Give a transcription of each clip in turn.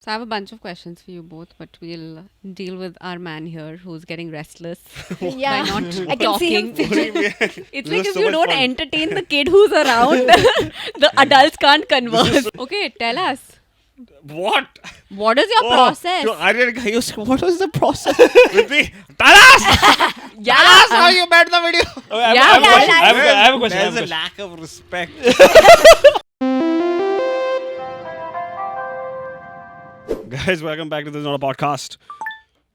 So I have a bunch of questions for you both, but we'll deal with our man here who's getting restless Yeah, by not I can see him talking. What do you mean? It's This like is if so you much don't fun. entertain the kid who's around, the adults can't converse. Okay, tell us. What? What is your process? So Aryan Gayu, what was the process? With me? Tell us! Yeah. Tell us how you made the video. Yeah, I have a question. There's a lack of respect. Guys, welcome back to This Is Not a Podcast.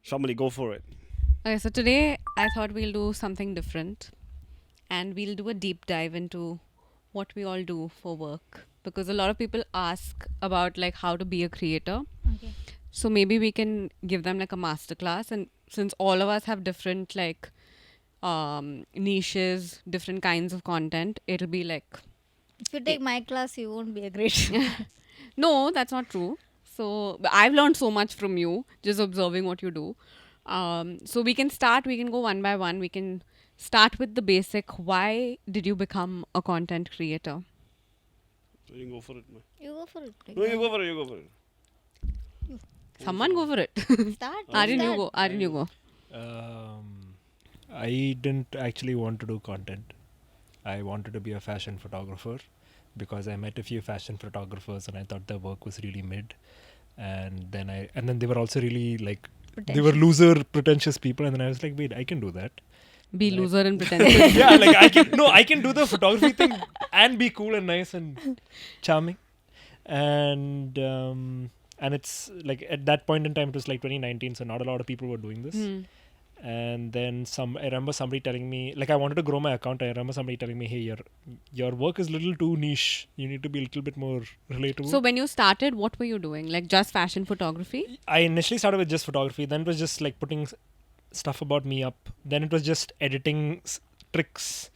Somebody go for it. Okay, so today I thought we'll do something different and we'll do a deep dive into what we all do for work, because a lot of people ask about like how to be a creator. Okay. So maybe we can give them like a masterclass, and since all of us have different like niches, different kinds of content, it'll be like, If you take my class, you won't be a great. no, that's not true. So I've learned so much from you just observing what you do. So we can go one by one. We can start with the basic. Why did you become a content creator? So you can go for it, man. You go for it. No, you go for it, you go for it. Someone go for it. Start. Aryan, you start. go. Aryan, you go. I didn't actually want to do content. I wanted to be a fashion photographer because I met a few fashion photographers and I thought their work was really mid. And then they were also really like they were loser, pretentious people. And then I was like, wait, I can do that. Be Like- loser and pretentious. Yeah, like I can do the photography thing and be cool and nice and charming. And it's like at that point in time it was like 2019, so not a lot of people were doing this. And then I remember somebody telling me, like, I wanted to grow my account. I remember somebody telling me, hey, your work is a little too niche. You need to be a little bit more relatable. So when you started, what were you doing? Like just fashion photography? I initially started with just photography. Then it was just like putting stuff about me up. Then it was just editing tricks,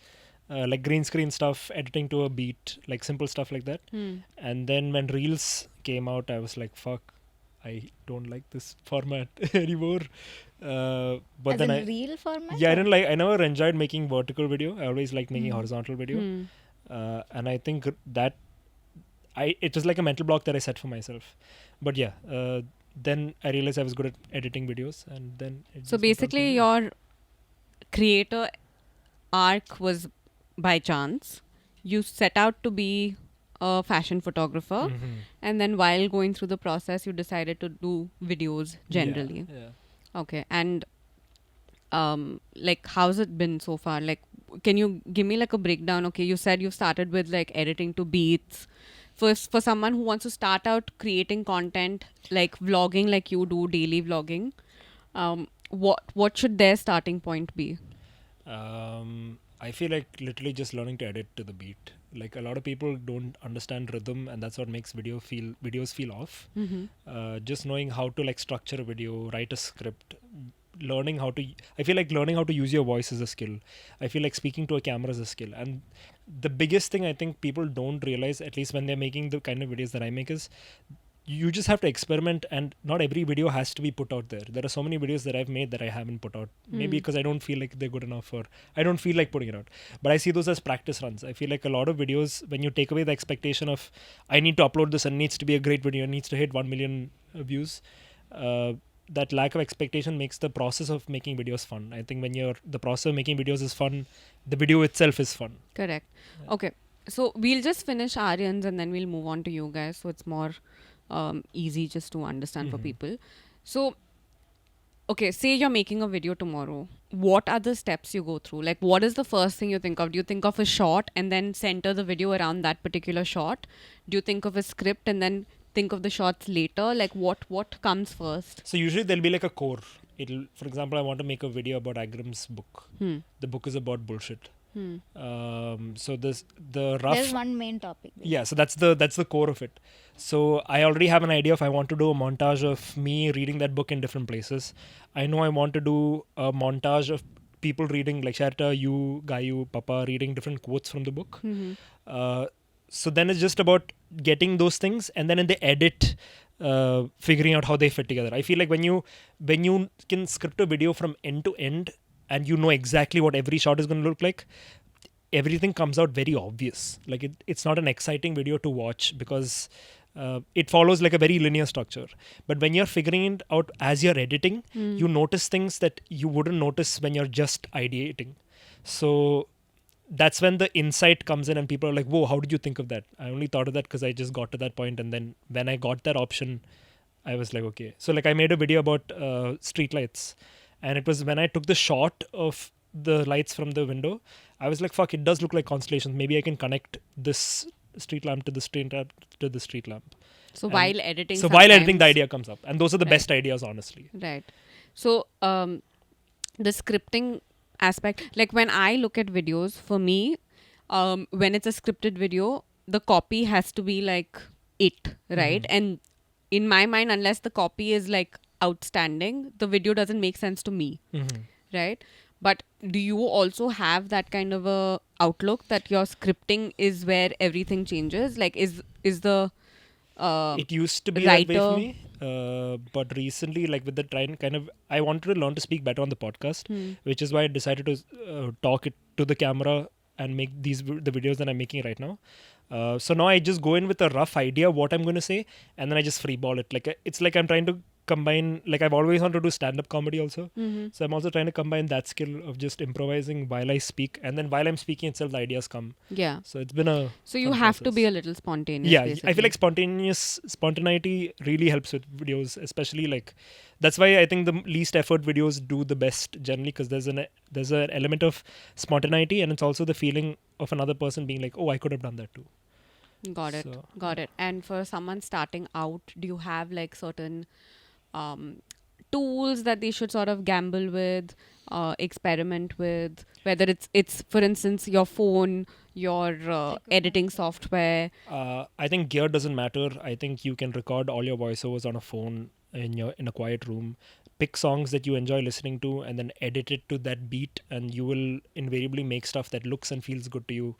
like green screen stuff, editing to a beat, like simple stuff like that. And then when Reels came out, I was like, fuck, I don't like this format anymore. But As then in real format? I never enjoyed making vertical video. I always liked making horizontal video. And I think that it was like a mental block that I set for myself. But yeah, then I realized I was good at editing videos, and then So it just went on basically from there. your creator arc was by chance. You set out to be a fashion photographer, and then while going through the process you decided to do videos generally. Yeah. Okay. And like how's it been so far? Like, can you give me like a breakdown? Okay, you said you started with like editing to beats. For someone who wants to start out creating content, like vlogging, like you do daily vlogging, what should their starting point be? I feel like literally just learning to edit to the beat. Like a lot of people don't understand rhythm, and that's what makes videos feel off. Just knowing how to like structure a video, write a script, I feel like learning how to use your voice is a skill. I feel like speaking to a camera is a skill. And the biggest thing I think people don't realize, at least when they're making the kind of videos that I make, is you just have to experiment, and not every video has to be put out there. There are so many videos that I've made that I haven't put out. Maybe because I don't feel like they're good enough, or I don't feel like putting it out. But I see those as practice runs. I feel like a lot of videos, when you take away the expectation of, I need to upload this and it needs to be a great video, it needs to hit 1 million views, that lack of expectation makes the process of making videos fun. I think when the process of making videos is fun, the video itself is fun. Correct. Okay. So we'll just finish Aryan's and then we'll move on to you guys. So it's more easy just to understand for people. So, okay, say you're making a video tomorrow. What are the steps you go through? Like, what is the first thing you think of? Do you think of a shot and then center the video around that particular shot? Do you think of a script and then think of the shots later? Like, what comes first? So usually there'll be like a core. For example, I want to make a video about Agram's book. The book is about bullshit. So the rough. There's one main topic. Yeah, so that's the core of it. So I already have an idea if I want to do a montage of me reading that book in different places. I know I want to do a montage of people reading, like Sharta, you, Gayu, Papa, reading different quotes from the book. So then it's just about getting those things, and then in the edit, figuring out how they fit together. I feel like when you can script a video from end to end, and you know exactly what every shot is going to look like, everything comes out very obvious. Like it's not an exciting video to watch because it follows like a very linear structure. But when you're figuring it out as you're editing, you notice things that you wouldn't notice when you're just ideating. So that's when the insight comes in and people are like, whoa, how did you think of that? I only thought of that because I just got to that point, and then when I got that option, I was like, okay. So like I made a video about street lights, and it was when I took the shot of the lights from the window, I was like, fuck, it does look like constellations. Maybe I can connect this street lamp to the street lamp to the street lamp. So And while editing, So while editing, the sometimes- idea comes up, and those are the Right. best ideas, honestly. Right. So the scripting aspect, like when I look at videos, for me, when it's a scripted video, the copy has to be like it, right? And in my mind, unless the copy is like outstanding, the video doesn't make sense to me, right? But do you also have that kind of a outlook that your scripting is where everything changes? Like, is the It used to be that way for writer- me, but recently, like with the kind of, I wanted to learn to speak better on the podcast, which is why I decided to talk it to the camera and make the videos that I'm making right now. So now I just go in with a rough idea of what I'm going to say, and then I just freeball it. Like it's like I'm trying to combine, like I've always wanted to do stand-up comedy also. So I'm also trying to combine that skill of just improvising while I speak, and then while I'm speaking itself, the ideas come. yeah? So it's been a So you fun have to process. be a little spontaneous. Yeah, I basically. feel like spontaneity really helps with videos, especially like that's why I think the least effort videos do the best generally, because there's an element of spontaneity, and it's also the feeling of another person being like, oh, I could have done that too. Got it. So, Got it. And for someone starting out, do you have like certain tools that they should sort of gamble with, experiment with? Whether it's for instance your phone, your editing software. I think gear doesn't matter. I think you can record all your voiceovers on a phone in a quiet room. Pick songs that you enjoy listening to, and then edit it to that beat, and you will invariably make stuff that looks and feels good to you.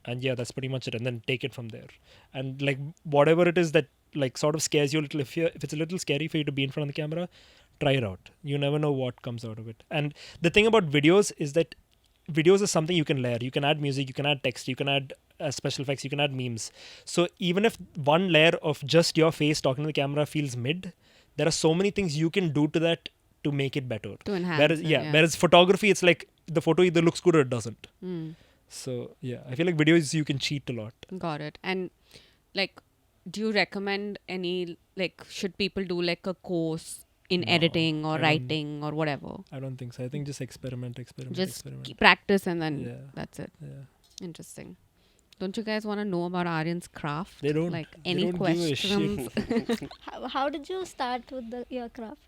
And yeah, that's pretty much it. And then take it from there. And like whatever it is that like sort of scares you a little, if it's a little scary for you to be in front of the camera, try it out. You never know what comes out of it. And the thing about videos is that videos is something you can layer. You can add music, you can add text, you can add special effects, you can add memes. So even if one layer of just your face talking to the camera feels mid, there are so many things you can do to that to make it better. To enhance Whereas, it, yeah, yeah. whereas photography, it's like the photo either looks good or it doesn't. Mm, So yeah, I feel like videos you can cheat a lot. got it. And like, do you recommend any, like, should people do like a course in No, editing I or don't- writing or whatever? I don't think so. I think just experiment. Just practice and then Yeah. that's it. Yeah. Interesting. Don't you guys want to know about Aryan's craft? They don't. Like They any don't give a questions? How did you start with your craft?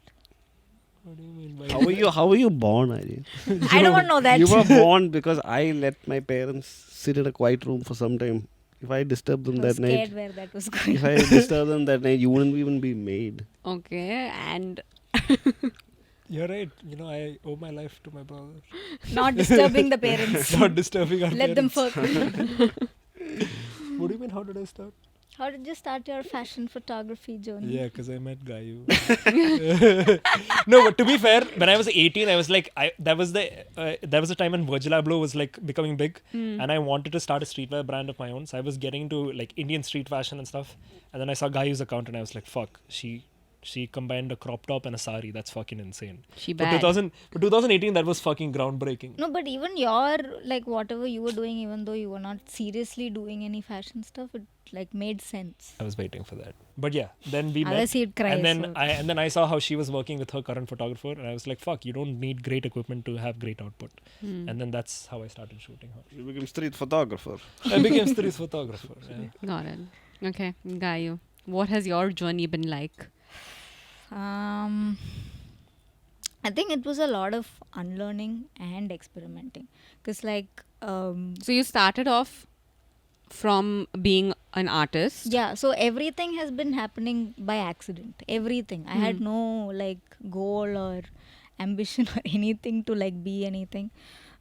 What do you mean by How were you born, Aryan? I don't know that. You were born because I let my parents sit in a quiet room for some time. If I disturbed them I was that night, scared where that was going. if I disturbed them that night, you wouldn't even be made. Okay, and You're right. You know, I owe my life to my brother. Not disturbing the parents. Not disturbing our Let them parents. focus. What do you mean? How did I start? How did you start your fashion photography journey? Yeah, because I met Gayu. No, but to be fair, when I was 18, I was like, that was the time when Virgil Abloh was like becoming big, and I wanted to start a streetwear brand of my own. So I was getting into like Indian street fashion and stuff, and then I saw Gayu's account, and I was like, fuck, she combined a crop top and a sari. That's fucking insane. she For bad. 2018, that was fucking groundbreaking. No, but even your, like, whatever you were doing, even though you were not seriously doing any fashion stuff, it like made sense. I was waiting for that. But yeah, then we met. Unless he'd cry. And then so- I saw how she was working with her current photographer, and I was like, "Fuck, you don't need great equipment to have great output." And then that's how I started shooting her. You became street photographer. I became street photographer. Yeah. Got it. Okay, Gayu, what has your journey been like? I think it was a lot of unlearning and experimenting. Because, like, So you started off from being an artist. yeah, so everything has been happening by accident. Everything. I had no, like, goal or ambition or anything to, like, be anything.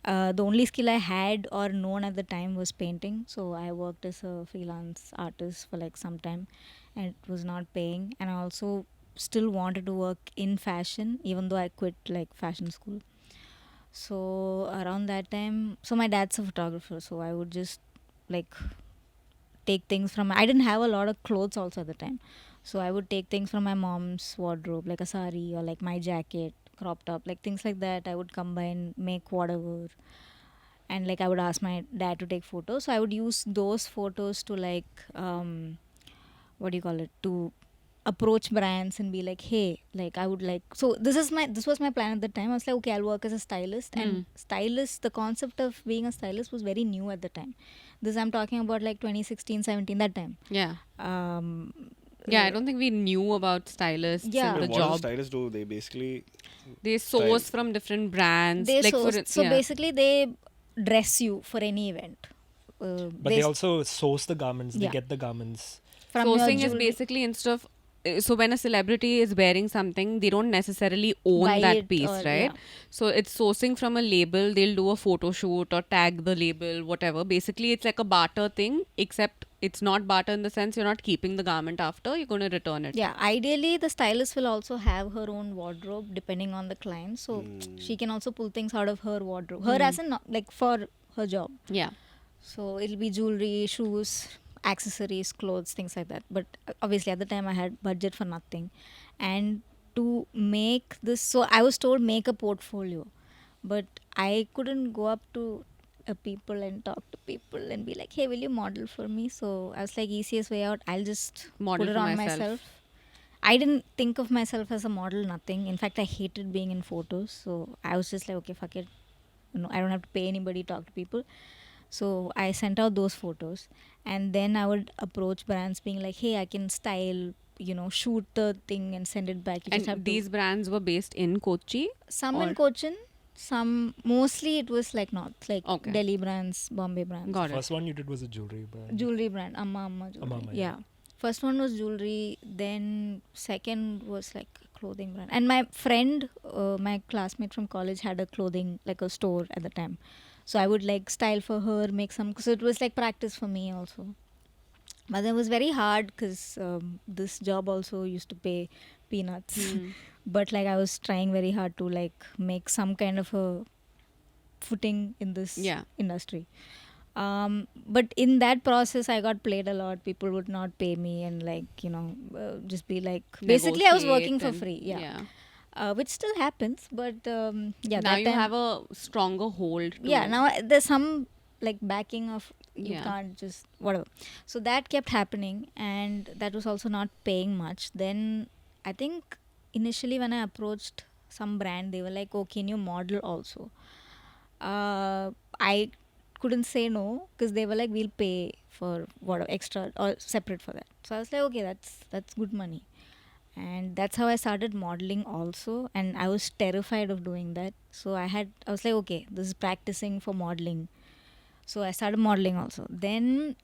The only skill I had or known at the time was painting. So I worked as a freelance artist for, like, some time, and it was not paying. And I also still wanted to work in fashion, even though I quit, like, fashion school. So around that time, so my dad's a photographer, so I would just, like, take things from. I didn't have a lot of clothes also at the time, so I would take things from my mom's wardrobe, like a sari or like my jacket, crop top, like things like that. I would combine, make whatever, and like I would ask my dad to take photos. So I would use those photos to like what do you call it, to approach brands and be like, hey, like I would like, so this was my plan at the time. I was like, okay, I'll work as a stylist. And stylist, the concept of being a stylist was very new at the time. This I'm talking about like 2016, 17, that time. Yeah. um Yeah, I don't think we knew about stylists Yeah. and the What does job. stylists do? They basically They source from different brands. they like source, for, so yeah. basically they dress you for any event. But they also source the garments. They Yeah. get the garments. From your Sourcing is jewelry- basically instead of so when a celebrity is wearing something, they don't necessarily own Buy that it piece, or- right? yeah. So it's sourcing from a label. They'll do a photo shoot or tag the label, whatever. Basically, it's like a barter thing, except it's not barter in the sense you're not keeping the garment after, you're going to return it. Yeah, ideally the stylist will also have her own wardrobe depending on the client, so she can also pull things out of her wardrobe, her as in like for her job. Yeah. So it'll be jewelry, shoes, accessories, clothes, things like that. But obviously at the time I had budget for nothing, and to make this, so I was told make a portfolio, but I couldn't go up to people and talk to people and be like, hey, will you model for me? So I was like, easiest way out, I'll just Model put it for on myself. myself. I didn't think of myself as a model, nothing. In fact, I hated being in photos, so I was just like, okay, fuck it, I don't have to pay anybody, talk to people. So I sent out those photos, and then I would approach brands being like, hey, I can style, shoot the thing and send it back. You just have And to. these brands were based in Kochi. Some or- in Cochin, some, mostly it was like north, like Okay. Delhi brands, Bombay brands. Got it. First one you did was a jewelry brand. Jewelry brand, Amma jewelry. Amma, Yeah. First one was jewelry, then second was like clothing brand. And my friend, my classmate from college had a clothing, like a store at the time. So I would like style for her, make some, so it was like practice for me also. But it was very hard because this job also used to pay peanuts. But like I was trying very hard to like make some kind of a footing in this Yeah. industry. But in that process, I got played a lot. People would not pay me and like, just be like, basically I was working for Negotiate free. and- Yeah. Which still happens, but yeah. Now that you time, have a stronger hold. To yeah, now there's some like backing of, you Yeah. can't just whatever. So that kept happening, and that was also not paying much. Then I think initially when I approached some brand, they were like, oh, can you model also? I couldn't say no because they were like, we'll pay for whatever extra or separate for that. So I was like, okay, that's good money. And that's how I started modeling also, and I was terrified of doing that. So I was like, okay, this is practicing for modeling. So I started modeling also. Then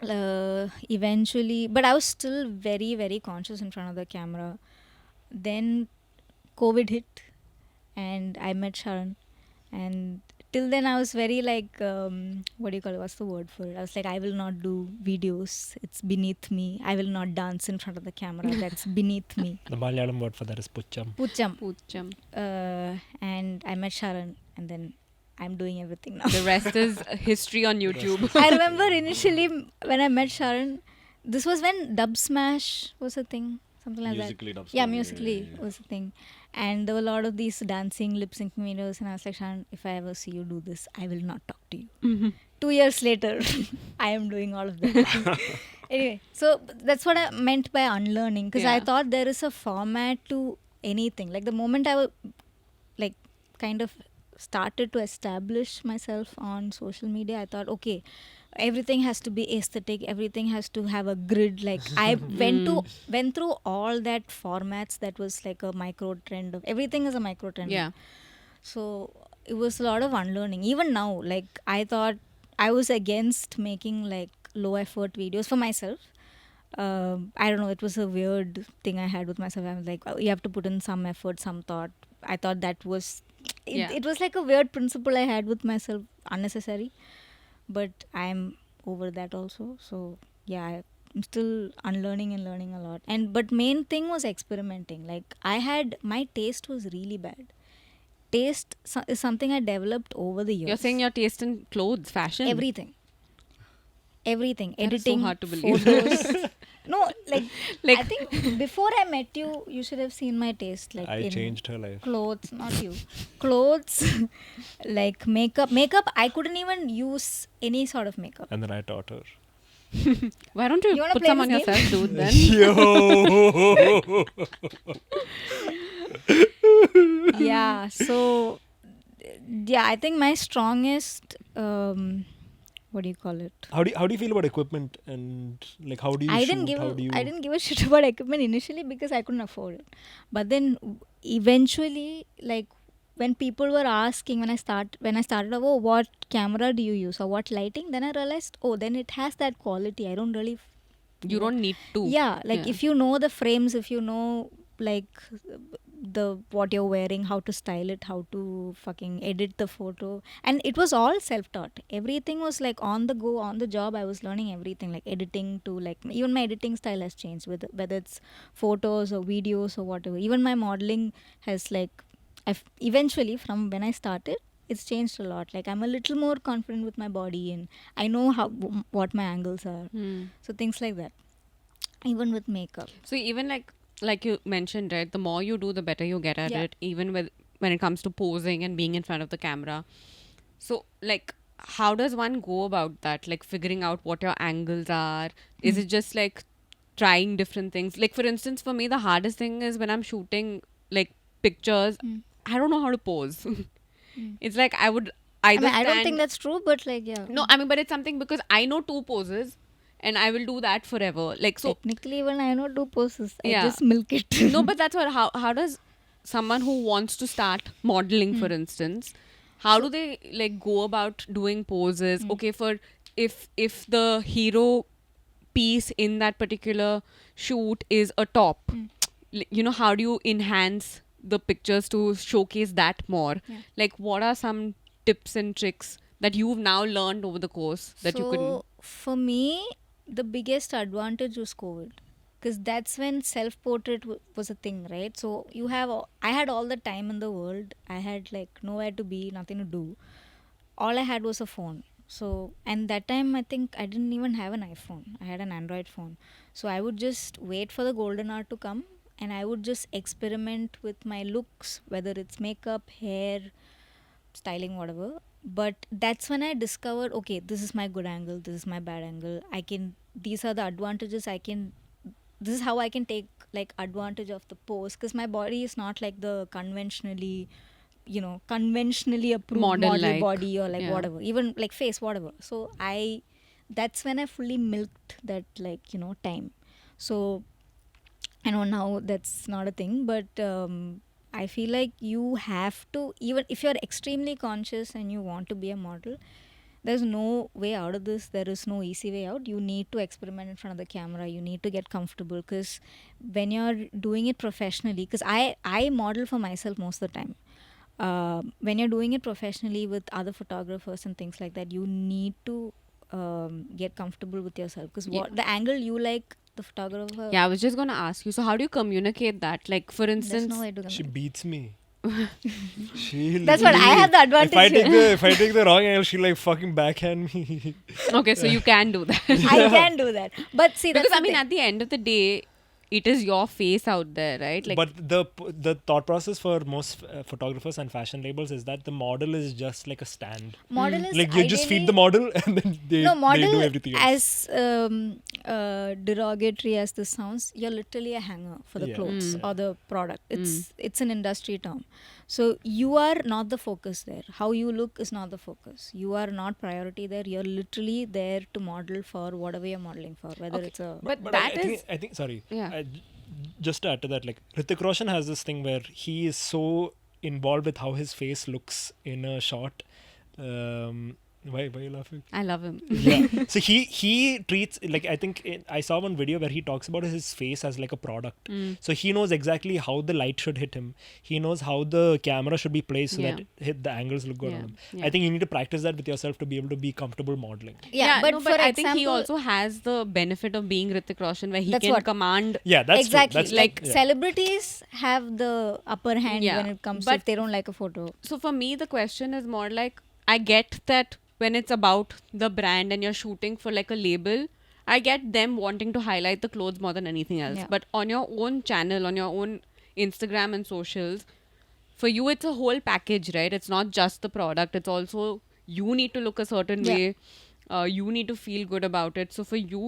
eventually, but I was still very, very conscious in front of the camera. Then COVID hit and I met Sharan, and till then I was very like, what do you call it? What's the word for it? I was like, I will not do videos. It's beneath me. I will not dance in front of the camera. That's beneath me. The Malayalam word for that is pucham. Pucham. Poocham. And I met Sharan, and then I'm doing everything now. The rest is history on YouTube. I remember initially when I met Sharan, this was when Dub Smash was a thing, something like musically that. dubstep. Yeah, musically was a thing. And there were a lot of these dancing, lip syncing videos, and I was like, Sharan, if I ever see you do this, I will not talk to you. 2 years later, I am doing all of that. Anyway, so that's what I meant by unlearning, because I Yeah. thought there is a format to anything. Like the moment I like kind of started to establish myself on social media, I thought, okay, everything has to be aesthetic, everything has to have a grid. Like I went through all that formats. That was like a micro trend of everything is a micro trend. Yeah. So it was a lot of unlearning. Even now, like I thought I was against making like low effort videos for myself. I don't know, it was a weird thing I had with myself. I was like, oh, you have to put in some effort, some thought. I thought that was it was like a weird principle I had with myself, unnecessary. But I'm over that also. So yeah, I'm still unlearning and learning a lot. But main thing was experimenting. Like my taste was really bad. Taste is something I developed over the years. You're saying your taste in clothes, fashion? everything. everything. That is so Editing, hard to believe. photos. No, like Like- I think before I met you, you should have seen my taste. Like I in changed her life. clothes, not you. Clothes, like makeup. Makeup, I couldn't even use any sort of makeup. And then I taught her. Why don't you You wanna put play some on this game? yourself, dude, then? Yo! Yeah, so yeah, I think my strongest what do you call it? How do you feel about equipment and like how do you I shoot? didn't give How do you? I didn't give a shit about equipment initially because I couldn't afford it. But then eventually, like when people were asking when I started, oh, what camera do you use or what lighting? Then I realized, oh, then it has that quality. I don't really. You don't need to. Yeah, like if you know the frames, if you know like the what you're wearing, how to style it, how to fucking edit the photo, and it was all self-taught. Everything was like on the go, on the job. I was learning everything, like editing to like even my editing style has changed, whether it's photos or videos or whatever. Even my modeling has like, I've eventually from when I started, it's changed a lot. Like I'm a little more confident with my body and I know what my angles are. So things like that. Even with makeup. So even like you mentioned, right, the more you do, the better you get at Yeah. it, even when it comes to posing and being in front of the camera. So like how does one go about that, like figuring out what your angles are? Is it just like trying different things? Like for instance, for me the hardest thing is when I'm shooting like pictures, I don't know how to pose. It's like I would either I don't stand- think that's true, but like yeah. no, I mean, but it's something because I know 2 poses and I will do that forever. Like so Technically, even I know 2 poses. I Yeah. just milk it. no, but that's what how does someone who wants to start modeling, for instance, how do they like go about doing poses? Okay, for if the hero piece in that particular shoot is a top, you know, how do you enhance the pictures to showcase that more? Yeah. Like what are some tips and tricks that you've now learned over the course that you couldn't? So for me, the biggest advantage was COVID, because that's when self-portrait was a thing, right? So I had all the time in the world. I had like nowhere to be, nothing to do. All I had was a phone. So, and that time I think I didn't even have an iPhone. I had an Android phone. So I would just wait for the golden hour to come and I would just experiment with my looks, whether it's makeup, hair, styling, whatever. But that's when I discovered, okay, this is my good angle, this is my bad angle. These are the advantages this is how I can take like advantage of the pose, because my body is not like the conventionally approved model Model-like. body or like Yeah. whatever, even like face, whatever. So that's when I fully milked that time. So I know now that's not a thing, but I feel like you have to, even if you're extremely conscious and you want to be a model, there's no way out of this. There is no easy way out. You need to experiment in front of the camera. You need to get comfortable, because when you're doing it professionally, because I model for myself most of the time. When you're doing it professionally with other photographers and things like that, you need to get comfortable with yourself, because the angle you like, the photographer. Yeah, I was just gonna ask you. So how do you communicate that? Like for There's instance, no way to She communicate. beats me. She That's what I literally- have the advantage here. If I take the wrong angle, she'll like fucking backhand me. okay, so you can do that. I can do that, but see, that's Because I the mean, thing. at the end of the day, it is your face out there, right? Like, But the thought process for most photographers and fashion labels is that the model is just like a stand. Model is Like you just feed ideally- the model and then they model do everything else. as derogatory as this sounds, you're literally a hanger for the Yeah. clothes or the product. It's an industry term. So you are not the focus there. How you look is not the focus. You are not priority there. You're literally there to model for whatever you're modeling for, whether Okay. it's a but But that I is think sorry. Yeah. Just to add to that, like Hrithik Roshan has this thing where he is so involved with how his face looks in a shot. Why are you laughing? I love him. Yeah. So he treats, like, I think I saw one video where he talks about his face as like a product. So he knows exactly how the light should hit him. He knows how the camera should be placed so Yeah. that the angles look good Yeah. on him. Yeah. I think you need to practice that with yourself to be able to be comfortable modeling. but no, for I example, think he also has the benefit of being Hrithik Roshan, where he That's can what- command. Yeah, that's exactly. true. That's Like yeah. celebrities have the upper hand Yeah, when it comes but- if they don't like a photo. So for me, the question is more like, I get that when it's about the brand and you're shooting for like a label, I get them wanting to highlight the clothes more than anything else. Yeah. But on your own channel, on your own Instagram and socials, for you it's a whole package, right? It's not just the product. It's also you need to look a certain Yeah. way. You need to feel good about it. So for you,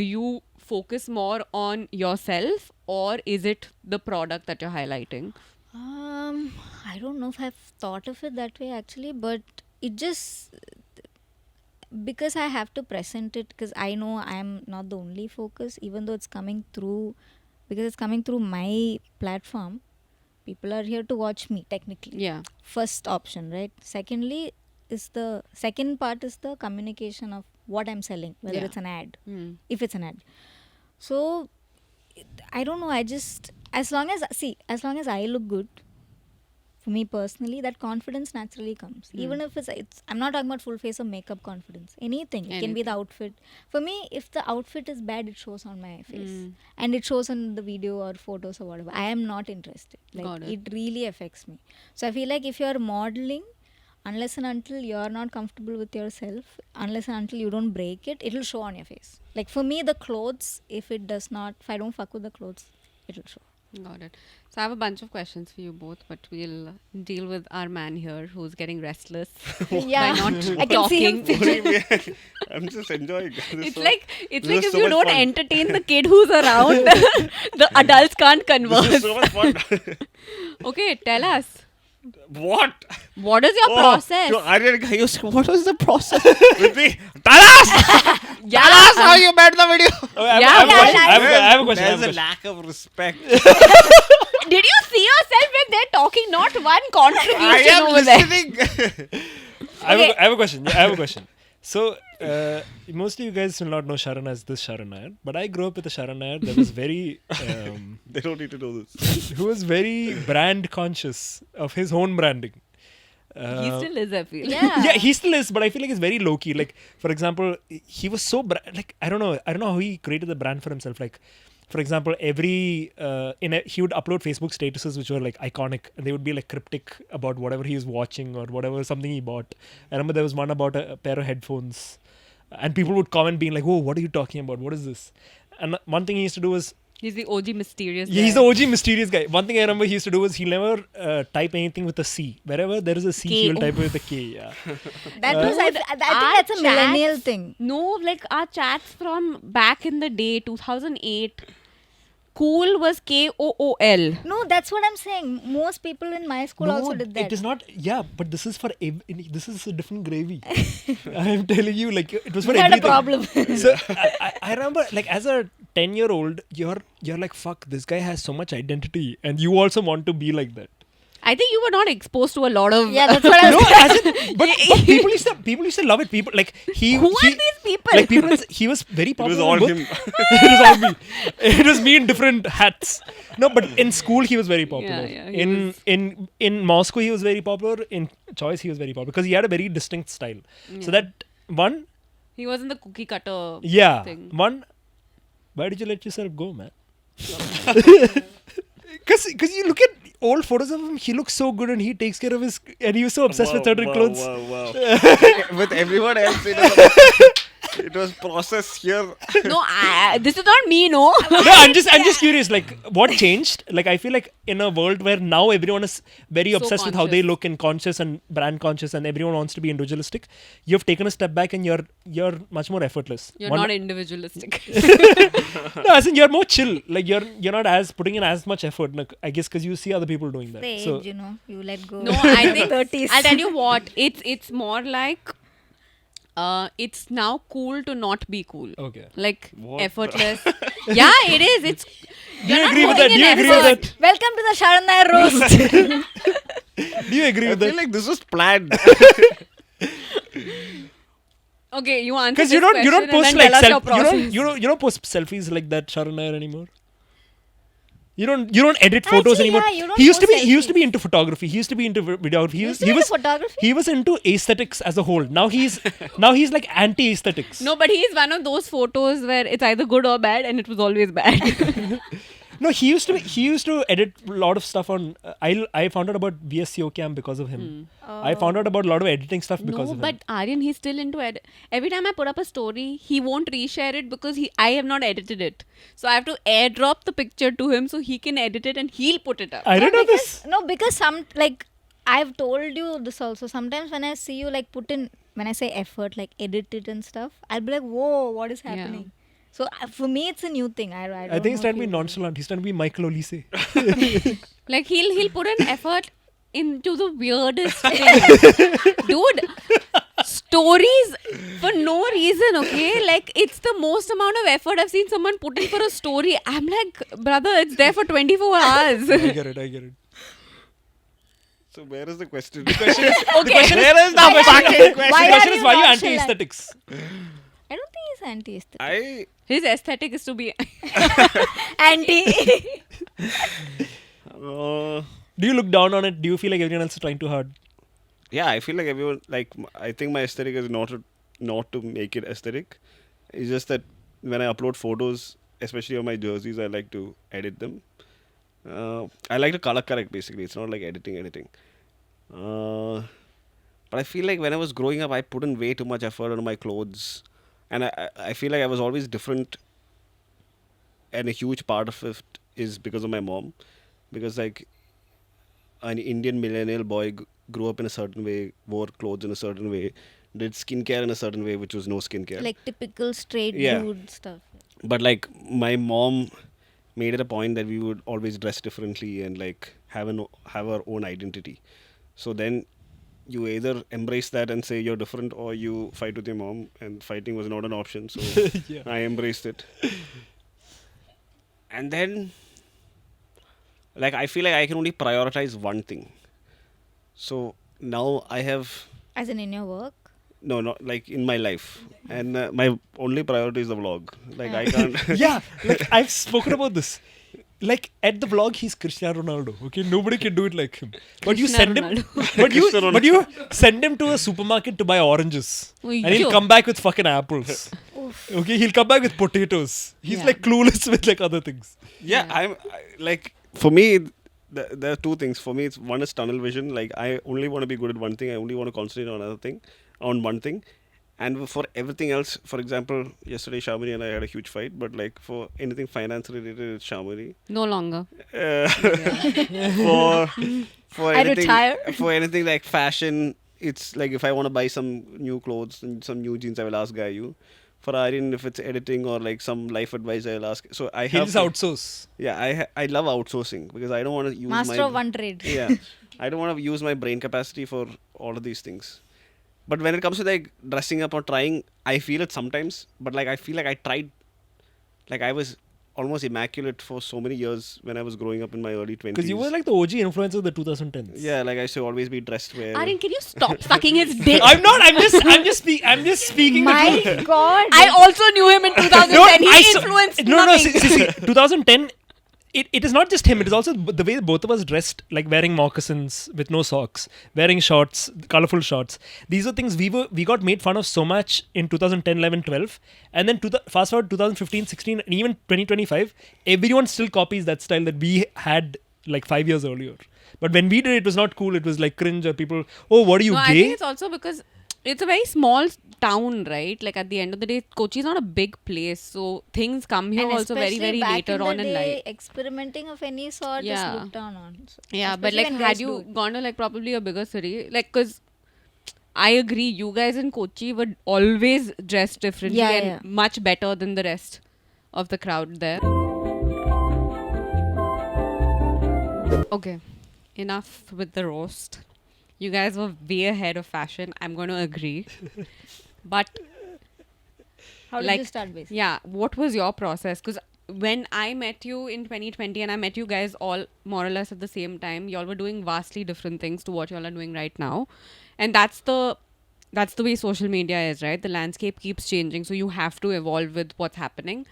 do you focus more on yourself or is it the product that you're highlighting? I don't know if I've thought of it that way actually, but it just because I have to present it because I know I'm not the only focus, even though it's coming through because it's coming through my platform. People are here to watch me technically. Yeah. First option, right? Secondly, is the second part is the communication of what I'm selling, whether Yeah. it's an ad, Mm. if it's an ad. So I don't know. I just as long as I look good, for me personally, that confidence naturally comes. Even if it's I'm not talking about full face of makeup confidence. Anything. It can be the outfit. For me, if the outfit is bad, it shows on my face. And it shows on the video or photos or whatever. I am not interested. Got Like it. it really affects me. So I feel like if you're modeling, unless and until you're not comfortable with yourself, unless and until you don't break it, it'll show on your face. Like for me, the clothes, if I don't fuck with the clothes, it'll show. Got it. So I have a bunch of questions for you both, but we'll deal with our man here who's getting restless Yeah. by not I can see him talking. I'm just enjoying. It's like this is if so you much don't fun. entertain the kid who's around, the adults can't This converse. is so much fun. Okay, tell us. What? What is your process? So Aryan Gayu, what was the process? With me? Yeah. Tell us how you made the video. I Yeah, have a question. yeah, I have a question. I There's have a a question. lack of respect. Did you see yourself when they're talking? Not one I contribution am over there. listening. I have a question. Yeah, I have a question. So, most of you guys will not know Sharan as this Sharan Nair, but I grew up with a Sharan Nair that was very, They don't need to know this. who was very brand conscious of his own branding. He still is, I feel. Yeah, he still is, but I feel like it's very low key. Like, for example, he was so like I don't know how he created the brand for himself. Like, for example, every he would upload Facebook statuses which were like iconic, and they would be like cryptic about whatever he was watching or whatever something he bought. I remember there was one about a pair of headphones, and people would comment being like, "Whoa, what are you talking about? What is this?" And one thing he used to do was He's the OG mysterious he's guy. the OG mysterious guy. One thing I remember he used to do was he'll never type anything with a C. Wherever there is a C, he will type it with a K. Yeah. That was, I think Our that's a millennial chats- thing. No, like our chats from back in the day, 2008. Cool was KOOL. No, that's what I'm saying. Most people in my school also did that. It is not. Yeah, but this is for this is a different gravy. I am telling you, like it was for We had a everything. problem. So I remember, like as a 10-year-old, you're like, fuck, this guy has so much identity, and you also want to be like that. I think you were not exposed to a lot of. Yeah, that's what I was No, as in, but people used to love it. People like Who are these people? Like people, he was very It popular. was all in him. both. It was all me. It was me in different hats. No, but in school he was very popular. Yeah, he In Moscow he was very popular. In Choice he was very popular because he had a very distinct style. So that one, He wasn't the cookie cutter. yeah, Thing. one. Why did you let yourself go, man? Because you look at old photos of him, he looks so good and he takes care of his, and he was so obsessed with certain clothes. Wow. With everyone else, it was process here. No, this is not me, no. No, I'm just curious. Like, what changed? Like, I feel like in a world where now everyone is very So obsessed with how they conscious. look and conscious and brand conscious, and everyone wants to be individualistic. You've taken a step back and you're much more effortless. You're One- not individualistic. No, as in you're more chill. Like you're not as putting in as much effort. Like, I guess because you see other people doing that. The So age, you let go. No, I think 30s. I'll tell you what. It's more like it's now cool to not be cool. okay. Like What effortless. Yeah, it is. It's. Do you not agree with putting that? Do you in agree with effort. that? Welcome to the Sharan Nair roast. Do you agree I with feel that? like this was planned. Okay, you answer Because this you don't question post and like then tell us your process. you don't post selfies like that Sharan Nair anymore. You don't edit photos Actually, anymore. yeah, you don't He used to post be selfies. into photography. He used to be into videography. Used to be into photography? He was into aesthetics as a whole. Now he's like anti aesthetics. No, but he's one of those photos where it's either good or bad, and it was always bad. No, he used to edit a lot of stuff on. I found out about VSCO Cam because of him. I found out about a lot of editing stuff because No, of him. but Aryan, he's still into edit. Every time I put up a story, he won't reshare it because I have not edited it. So I have to airdrop the picture to him so he can edit it and he'll put it up. I didn't know this. No, because I've told you this also. Sometimes when I see you like put in, when I say effort, like edit it and stuff, I'll be like, whoa, what is happening? So for me, it's a new thing. I don't I think he's know trying to if be you- nonchalant. He's trying to be Michael Olise. Like he'll put an effort into the weirdest thing. Dude, stories for no reason, okay? Like it's the most amount of effort I've seen someone put in for a story. I'm like, brother, it's there for 24 hours. I get it. So where is the question? Okay. Where is the fucking question? Why The question are is you why you nonchalant? anti-aesthetics? I don't think he's anti-aesthetic. His aesthetic is to be Anti. Uh, Do you look down on it? Do you feel like everyone else is trying too hard? yeah, I feel like everyone I think my aesthetic is not to make it aesthetic. It's just that when I upload photos, especially on my jerseys, I like to edit them. I like to color correct basically. It's not like editing. But I feel like when I was growing up, I put in way too much effort on my clothes, and I feel like I was always different. And a huge part of it is because of my mom, because like an Indian millennial boy grew up in a certain way, wore clothes in a certain way, did skincare in a certain way, which was no skincare. Like typical straight Yeah. dude stuff. But like my mom made it a point that we would always dress differently and like have our own identity. So then you either embrace that and say you're different, or you fight with your mom, and fighting was not an option. So Yeah. I embraced it. And then like I feel like I can only prioritize one thing. So now I have As in your work. no, not like in my life, and my only priority is the vlog. Like I can't. Yeah, like I've spoken about this. Like at the vlog, he's Cristiano Ronaldo. Okay, nobody can do it like him. But you send him, Cristiano but you send him to a supermarket to buy oranges, Oi, and he'll yo. come back with fucking apples. Okay, he'll come back with potatoes. He's Yeah. like clueless with like other things. Yeah, like for me, there are two things. For me, it's one is tunnel vision. Like I only want to be good at one thing. I only want to concentrate on one thing. And for everything else, for example, yesterday Shyamolie and I had a huge fight. But like for anything finance related, it's Shyamolie. no longer. For I anything, retire. for anything like fashion, it's like if I want to buy some new clothes and some new jeans, I will ask Gayu. For Aryan, if it's editing or like some life advice, I'll ask. So I He'll have just outsource. Yeah, I love outsourcing because I don't want to use Master my of one trade. yeah, I don't want to use my brain capacity for all of these things. But when it comes to like dressing up or trying, I feel it sometimes. But like I feel like I tried, like I was almost immaculate for so many years when I was growing up in my early 20s. Because you were like the OG influencer of the 2010s. yeah, like I used to always be dressed well. Aryan, can you stop sucking his dick? I'm not. I'm just speaking the My truth. God. I also knew him in 2010. He influenced no, nothing. see, 2010. It is not just him. It is also the way both of us dressed, like wearing moccasins with no socks, wearing shorts, colorful shorts. These are things we got made fun of so much in 2010, 11, 12, and then fast forward 2015, 16, and even 2025. Everyone still copies that style that we had like 5 years earlier. But when we did it, was not cool. It was like cringe. Or people, oh, what are you No, I gay? think it's also because it's a very small town, right? Like at the end of the day, Kochi is not a big place, so things come here And also very, especially very back later in on the in day, life. experimenting of any sort Yeah. is looked down on. So Yeah, but especially like when had guys you do it. gone to like probably a bigger city, like because I agree, you guys in Kochi were always dressed differently Yeah, and yeah. much better than the rest of the crowd there. Okay, enough with the roast. You guys were way ahead of fashion. I'm going to agree. But How did like- you start basically? yeah, what was your process? Because when I met you in 2020 and I met you guys all more or less at the same time, y'all were doing vastly different things to what y'all are doing right now. And that's the way social media is, right? The landscape keeps changing, so you have to evolve with what's happening.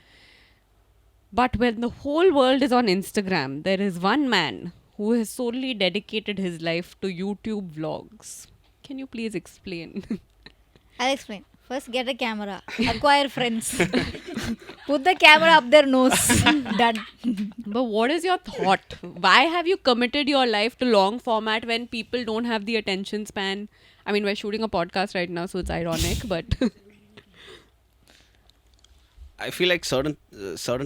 But when the whole world is on Instagram, there is one man who has solely dedicated his life to YouTube vlogs. Can you please explain? I'll explain. First, get a camera. Acquire friends. Put the camera up their nose. Done. But what is your thought? Why have you committed your life to long format when people don't have the attention span? I mean, we're shooting a podcast right now, so it's ironic, but I feel like certain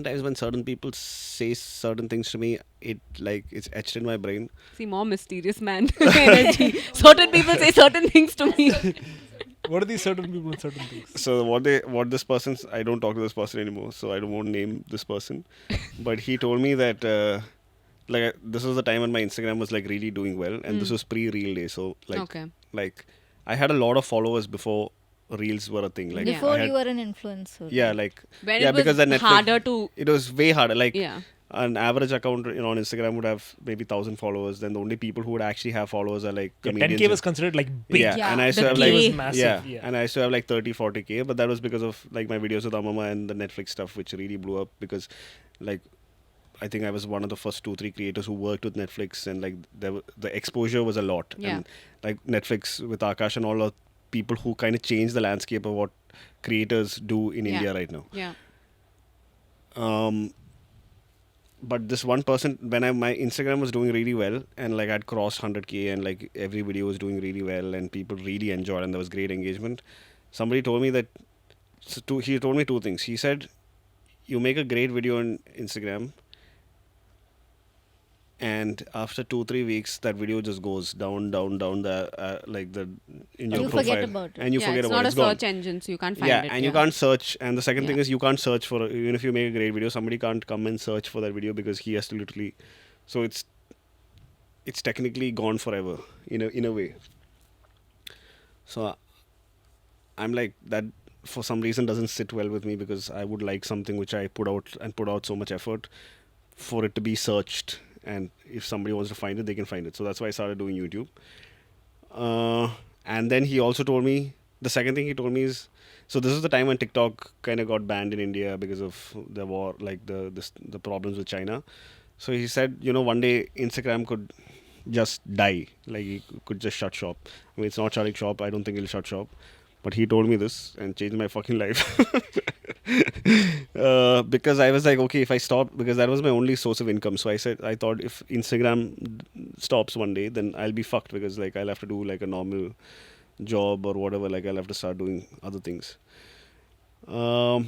times when certain people say certain things to me, it's etched in my brain. see, more mysterious man energy. Certain people say certain things to me. What are these certain people and certain things? So I don't talk to this person anymore, so I don't want to name this person. But he told me that this was the time when my Instagram was like really doing well, and this was pre-reel day. So Okay. like I had a lot of followers before reels were a thing. Like Yeah. Before I had, you were an influencer. yeah, like When yeah, it was because the Netflix, harder to, it was way harder. Like yeah. an average account on Instagram would have maybe 1,000 followers. Then the only people who would actually have followers are like Yeah, comedians. 10K was considered like big. Yeah, Yeah, and I used to the have K. like It was massive. yeah, and I used to have like 30-40K, but that was because of like my videos with Amama and the Netflix stuff, which really blew up because like I think I was one of the first 2-3 creators who worked with Netflix, and like the exposure was a lot. Yeah. And like Netflix with Akash and all the people who kind of changed the landscape of what creators do in Yeah. India right now. Yeah. But this one person, when my Instagram was doing really well, and like I'd crossed 100K, and like every video was doing really well, and people really enjoyed, and there was great engagement. Somebody told me that. He told me two things. He said, "You make a great video on Instagram, and after 2-3 weeks, that video just goes down the in your You profile, forget about it. and you Yeah, forget it's about not it. a It's gone." search engine, so you can't find Yeah, it. and you can't search. And the second thing Yeah. is you can't search for even if you make a great video, somebody can't come and search for that video because he has to literally. So it's technically gone forever in a way. So I'm like that for some reason doesn't sit well with me because I would like something which I put out so much effort for it to be searched, and if somebody wants to find it, they can find it. So that's why I started doing YouTube. And then he also told me, the second thing he told me is, so this is the time when TikTok kind of got banned in India because of the war, like the problems with China. So he said, one day Instagram could just die, like it could just shut shop. I mean, it's not shutting shop. I don't think it'll shut shop. But he told me this and changed my fucking life. Because I was like, okay, if I stop, because that was my only source of income. So I thought if Instagram stops one day, then I'll be fucked because like I'll have to do like a normal job or whatever. Like I'll have to start doing other things. So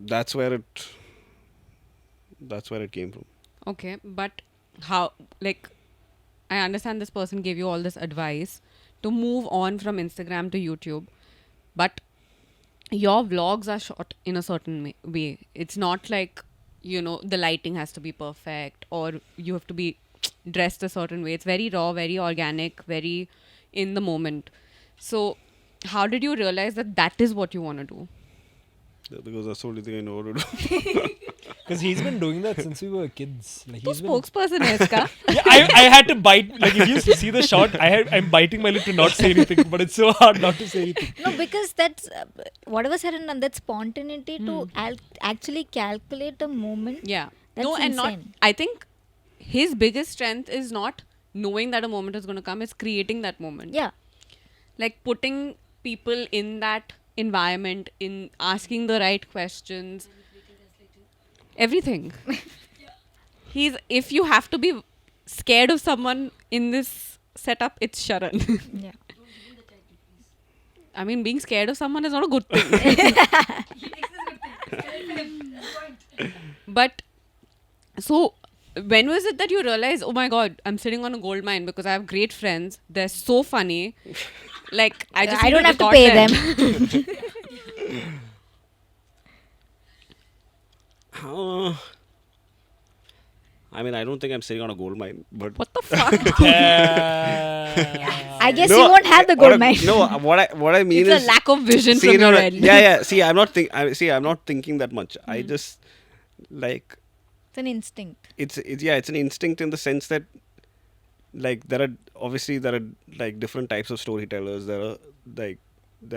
that's where it came from. Okay, but how, like, I understand this person gave you all this advice to move on from Instagram to YouTube, but your vlogs are shot in a certain way. It's not like, the lighting has to be perfect or you have to be dressed a certain way. It's very raw, very organic, very in the moment. So, how did you realize that is what you want to do? Because that's the only thing I know how to do. Because he's been doing that since we were kids. Like Tu he's been. spokesperson hai iska. Yeah, I had to bite. Like if you see the shot, I'm biting my lip to not say anything, but it's so hard not to say anything. No, because that's whatever said and done, that spontaneity to actually calculate a moment. Yeah. That's no, and not. insane. I think his biggest strength is not knowing that a moment is going to come, it's creating that moment. Yeah. Like putting people in that environment, in asking the right questions, everything. If you have to be scared of someone in this setup, it's Sharan. Yeah. I mean, being scared of someone is not a good thing. But so when was it that you realized, oh my god, I'm sitting on a gold mine because I have great friends, they're so funny, like I I don't have to pay them. I mean, I don't think I'm sitting on a gold mine, but What the fuck? I guess you won't have the gold mine. No, what I mean It's is a lack of vision see, from no, your no, end. yeah. See, I'm not thinking that much. I just like It's an instinct. it's an instinct in the sense that like there are like different types of storytellers. There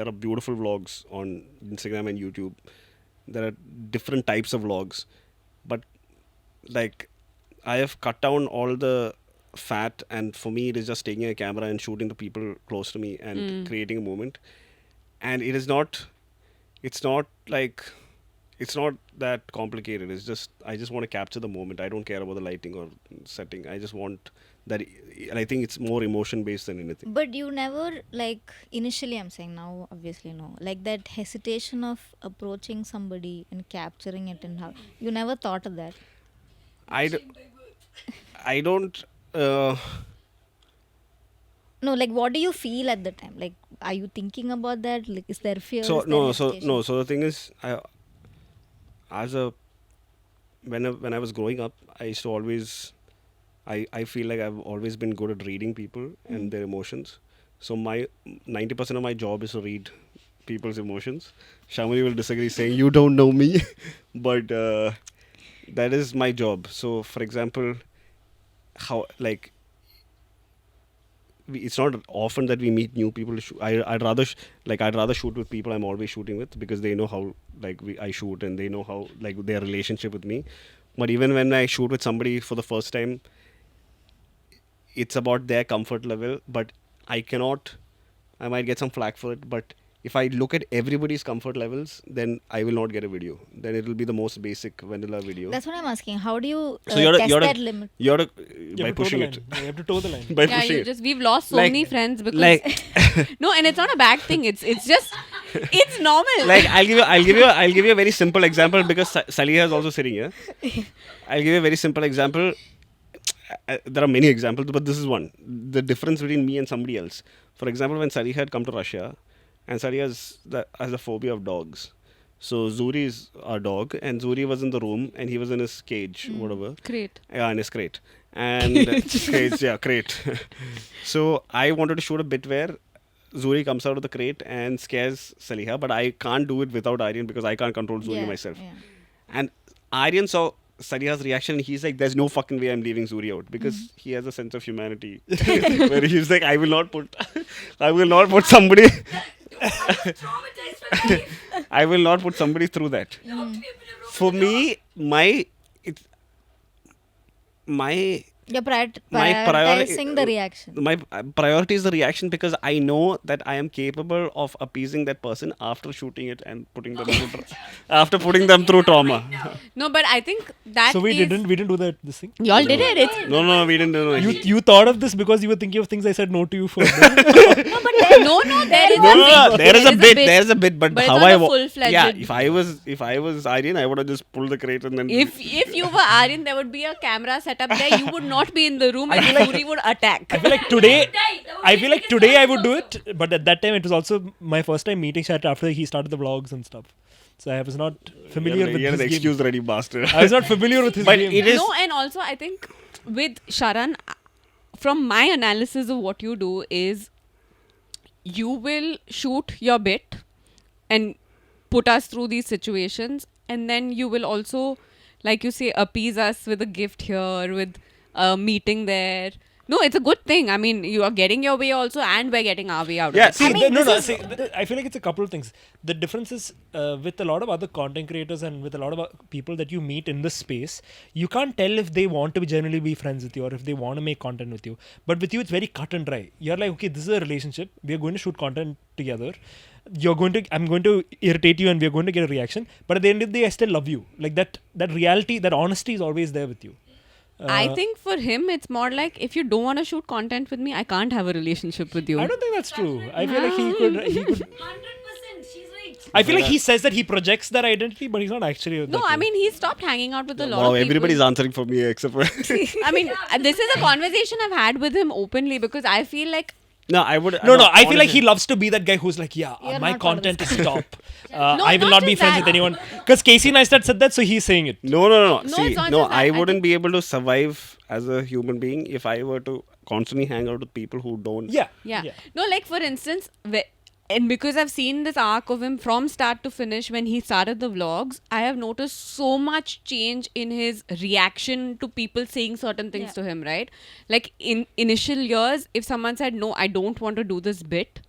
are beautiful vlogs on Instagram and YouTube. There are different types of vlogs, but like I have cut down all the fat, and for me it is just taking a camera and shooting the people close to me and creating a moment. and it's not like, it's not that complicated. It's just, I just want to capture the moment. I don't care about the lighting or setting. I just want that, and I think it's more emotion based than anything. But you never, like, initially, I'm saying, now obviously no, like that hesitation of approaching somebody and capturing it, and how you never thought of that? I don't No, like, what do you feel at the time? Like, are you thinking about that? Like, is there fear? so Is there no hesitation? so the thing is, as a when I was growing up, I used to always, I feel like I've always been good at reading people and their emotions. So my 90% of my job is to read people's emotions. Shyamolie will disagree, saying you don't know me, but that is my job. So for example, how, like, it's not often that we meet new people to shoot. I'd rather I'd rather shoot with people I'm always shooting with, because they know how, like, I shoot, and they know how, like, their relationship with me. But even when I shoot with somebody for the first time, it's about their comfort level. But I might get some flack for it, but if I look at everybody's comfort levels, then I will not get a video. Then it will be the most basic vanilla video. That's what I'm asking. How do you So you're test that limit? You're You by have to toe pushing the it. line. You have to toe the line. By Yeah, pushing you it. just, we've lost so Like- many friends because like no, and it's not a bad thing. It's just it's normal. like I'll give you a very simple example, because Saliha is also sitting here. I'll give you a very simple example. There are many examples, but this is one. The difference between me and somebody else. For example, when Saliha had come to Russia, and Saliha has a phobia of dogs. So Zuri is our dog, and Zuri was in the room, and he was in his cage, whatever. Great. Yeah, in his crate. And cage, yeah, crate. So I wanted to shoot a bit where Zuri comes out of the crate and scares Saliha, but I can't do it without Aryan, because I can't control Zuri myself. Yeah. And Aryan saw Saliha's reaction, and he's like, there's no fucking way I'm leaving Zuri out, because he has a sense of humanity where he's like, I will not put somebody I will not put somebody through that. For me, You're My prioritizing the reaction. my priority is the reaction, because I know that I am capable of appeasing that person after shooting it and putting them through trauma. No, but I think that So we is- didn't do that this thing. Y'all did it. It's No, we didn't do it. You thought of this because you were thinking of things I said no to you for. no, there is a bit. There is a bit, but But it's how not I a full-fledged- yeah, if I was Aryan, I would have just pulled the crate and then If you were Aryan, there would be a camera set up there. You would not be in the room, and Zuri would attack. I feel like today I would do it, but at that time it was also my first time meeting Shat after he started the vlogs and stuff. So I was not familiar with you had his an game. excuse ready, bastard. I was not familiar with his But game. it is No, and also I think with Sharan, from my analysis of what you do is you will shoot your bit and put us through these situations, and then you will also, like you say, appease us with a gift here, with a meeting there. No, it's a good thing. I mean, you are getting your way also, and we're getting our way out Yeah, of it. see, I feel like it's a couple of things. The difference is with a lot of other content creators and with a lot of people that you meet in this space, you can't tell if they want to genuinely be friends with you or if they want to make content with you. But with you, it's very cut and dry. You're like, okay, this is a relationship. We are going to shoot content together. I'm going to irritate you, and we are going to get a reaction. But at the end of the day, I still love you. Like that reality, that honesty is always there with you. I think for him, it's more like, if you don't want to shoot content with me, I can't have a relationship with you. I don't think that's true. I feel like he could. 100%, she's right. I feel like he says that he projects that identity, but he's not actually. No, I mean, he stopped hanging out with a lot wow, of people. everybody's answering for me except for I mean, this is a conversation I've had with him openly, because I feel like No, I would No, I feel like honestly- he loves to be that guy who's like, yeah, You're my not part of content this is top. No, I will not not be just friends that. with anyone. Because Casey Neistat said that, so he's saying it. No. No, See, it's not no, just that. I I wouldn't think- be able to survive as a human being if I were to constantly hang out with people who don't. Yeah. yeah. No, like for instance, and because I've seen this arc of him from start to finish when he started the vlogs, I have noticed so much change in his reaction to people saying certain things Yeah. to him, right? Like in initial years, if someone said, no, I don't want to do this bit,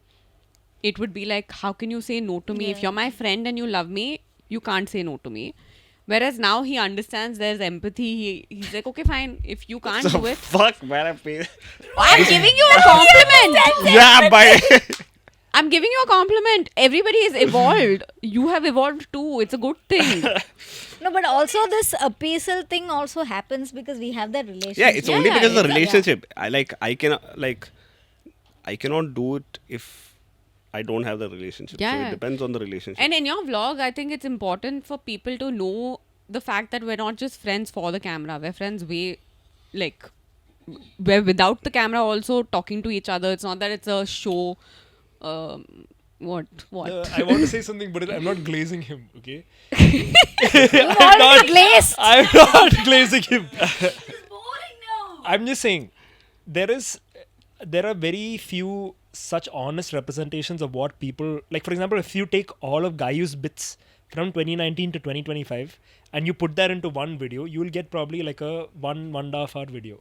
it would be like, how can you say no to me? If Yeah. you're my friend and you love me, you can't say no to me. Whereas now he understands there's empathy. He's like, okay, fine. If you can't So do it, fuck, man, I pay. I'm giving you a compliment. Yeah, but I'm giving you a compliment. Everybody is evolved. You have evolved too. It's a good thing. No, but also this appeasal thing also happens because we have that relationship. Yeah, it's only Yeah, because of the it's- relationship. I cannot do it if I don't have the relationship. So Yeah. it depends on the relationship. And in your vlog, I think it's important for people to know the fact that we're not just friends for the camera. We're friends we're without the camera also talking to each other. It's not that it's a show. What? I want to say something, but I'm not glazing him. Okay. You want to glaze. I'm not glazing him. It's boring now. I'm just saying there are very few such honest representations of what people like. For example, if you take all of Gayu's bits from 2019 to 2025 and you put that into one video, you will get probably like a 1.5 hour video.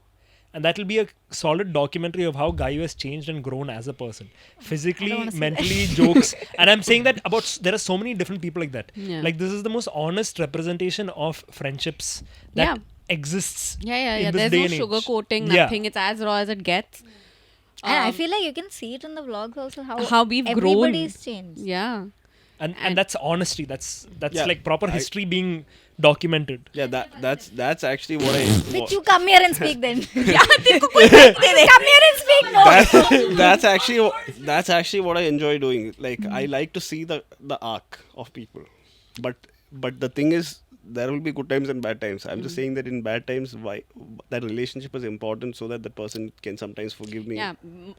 And that will be a solid documentary of how Gayu has changed and grown as a person. Physically, wanna see mentally, jokes. And I'm saying that there are so many different people like that. Yeah. Like, this is the most honest representation of friendships that Yeah. exists. Yeah. in this There's day no and age. sugarcoating, Yeah. nothing. It's as raw as it gets. And I Um, feel like you can see it in the vlogs also how we've grown. everybody's changed. Yeah. And that's honesty. That's Yeah, like proper history being documented. Yeah, that's actually what I. Which you come here and speak then. Come here and speak more. That's actually what I enjoy doing. Like I like to see the arc of people, but the thing is, there will be good times and bad times. I'm just saying that in bad times, why that relationship is important so that the person can sometimes forgive me. Yeah.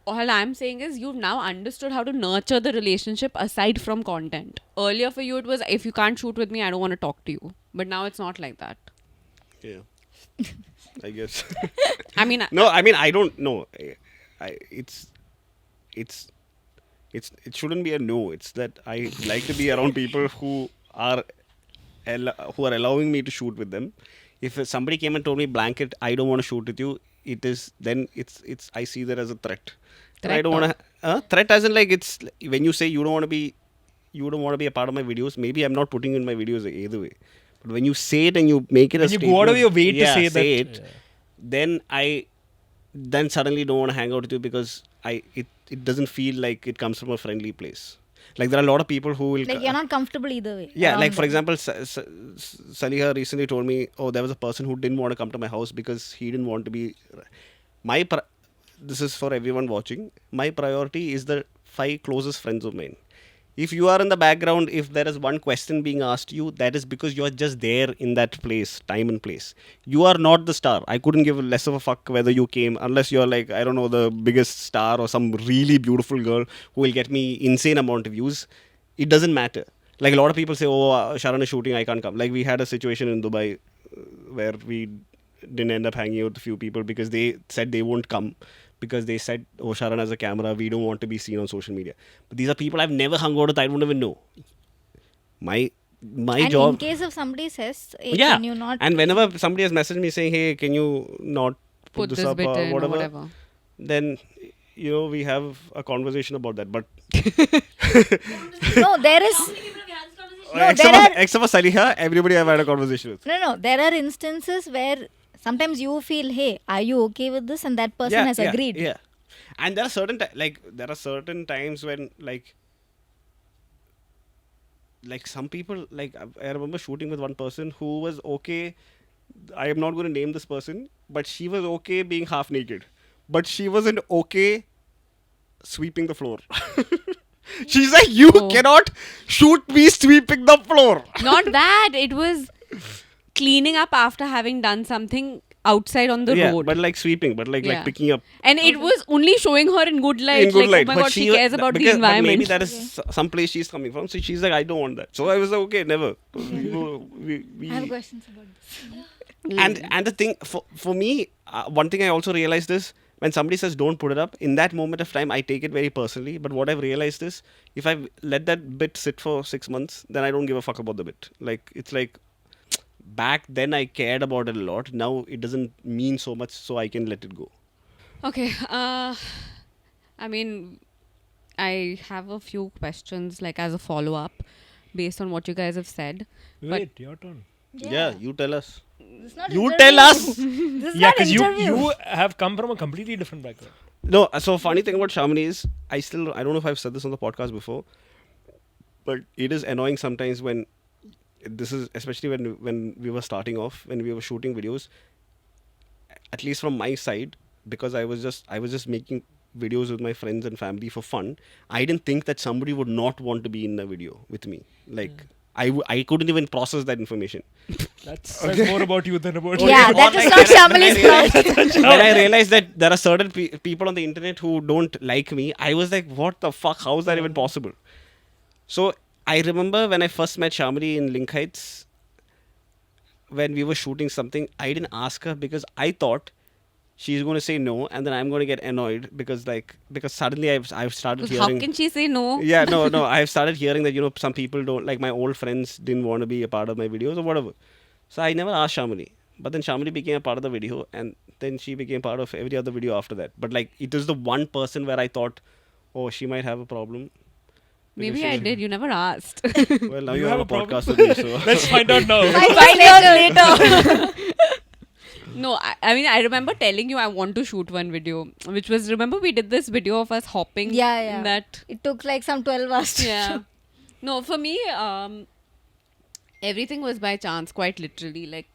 All I'm saying is you've now understood how to nurture the relationship aside from content. Earlier for you, it was if you can't shoot with me, I don't want to talk to you. But now it's not like that. Yeah. I guess. I mean, No, I mean I don't know. It shouldn't be a no. It's that I like to be around people who are allowing me to shoot with them. If somebody came and told me blanket, I don't want to shoot with you. It's I see that as a threat. And I Threat don't want to threat as in like it's when you say you don't want to be a part of my videos. Maybe I'm not putting in my videos either way. But when you say it and you make it When a you statement, go out of your way to say that, it, yeah. then suddenly don't want to hang out with you because it doesn't feel like it comes from a friendly place. Like there are a lot of people who will Like you're not comfortable either way. yeah, around like for them. example, Saliha recently told me, oh, there was a person who didn't want to come to my house because he didn't want to be. This is for everyone watching. My priority is the 5 closest friends of mine. If you are in the background, if there is one question being asked you, that is because you are just there in that place, time and place. You are not the star. I couldn't give less of a fuck whether you came, unless you're like, I don't know, the biggest star or some really beautiful girl who will get me insane amount of views. It doesn't matter. Like a lot of people say, oh, Sharan is shooting, I can't come. Like we had a situation in Dubai where we didn't end up hanging out with a few people because they said they won't come. Because they said, oh, Sharan has a camera, we don't want to be seen on social media. But these are people I've never hung out with, I don't even know. My and job. in case if somebody says, hey, Yeah. can you not? And whenever somebody has messaged me saying, hey, can you not put this up bit or in whatever, or whatever. then, we have a conversation about that. But No, there is. How many people have you had this conversation? No, except for Saliha, everybody I've had a conversation with. No. There are instances where sometimes you feel, hey, are you okay with this? And that person has agreed. Yeah. And there are certain times when like some people, like I remember shooting with one person who was okay. I am not going to name this person, but she was okay being half naked, but she wasn't okay sweeping the floor. She's like, you cannot shoot me sweeping the floor. Not that. It was cleaning up after having done something outside on the road. But like sweeping, but like picking up And it was only showing her in good light. in good light. Oh my But god, she cares about the but maybe environment. that is some place she's coming from. So she's like, I don't want that. So I was like, okay, never. We I have questions about this. and the thing for me, one thing I also realized is when somebody says don't put it up, in that moment of time, I take it very personally. But what I've realized is if I let that bit sit for 6 months, then I don't give a fuck about the bit. Like it's like back then I cared about it a lot. Now it doesn't mean so much, so I can let it go. Okay. I mean, I have a few questions like as a follow up based on what you guys have said. Wait, your turn. Yeah, you tell us. This is not You interview. tell us. This is Yeah, not because interview. you have come from a completely different background. No, so funny thing about Shyamolie is I don't know if I've said this on the podcast before, but it is annoying sometimes when this is especially when we were starting off, when we were shooting videos, at least from my side, because I was just making videos with my friends and family for fun. I didn't think that somebody would not want to be in a video with me. Like I couldn't even process that information. That's says more about you than about Yeah, Or that is like not when I Shyamolie's realized, when I realized that there are certain people on the internet who don't like me, I was like, what the fuck? How is that even possible? So I remember when I first met Shyamolie in Link Heights, when we were shooting something, I didn't ask her because I thought she's going to say no, and then I'm going to get annoyed because suddenly I've started 'Cause how hearing. can she say no? Yeah, no. I've started hearing that some people don't like, my old friends didn't want to be a part of my videos or whatever. So I never asked Shyamolie. But then Shyamolie became a part of the video, and then she became part of every other video after that. But like, it is the one person where I thought, oh, she might have a problem. Because Maybe I did. You never asked. Well, now You you have have a a problem? podcast with me, so. Let's find out now. 5 years later. No, I mean, I remember telling you I want to shoot one video, which was, remember we did this video of us hopping? Yeah. in that. It took like some 12 hours to Yeah. shoot. No, for me, everything was by chance, quite literally. Like,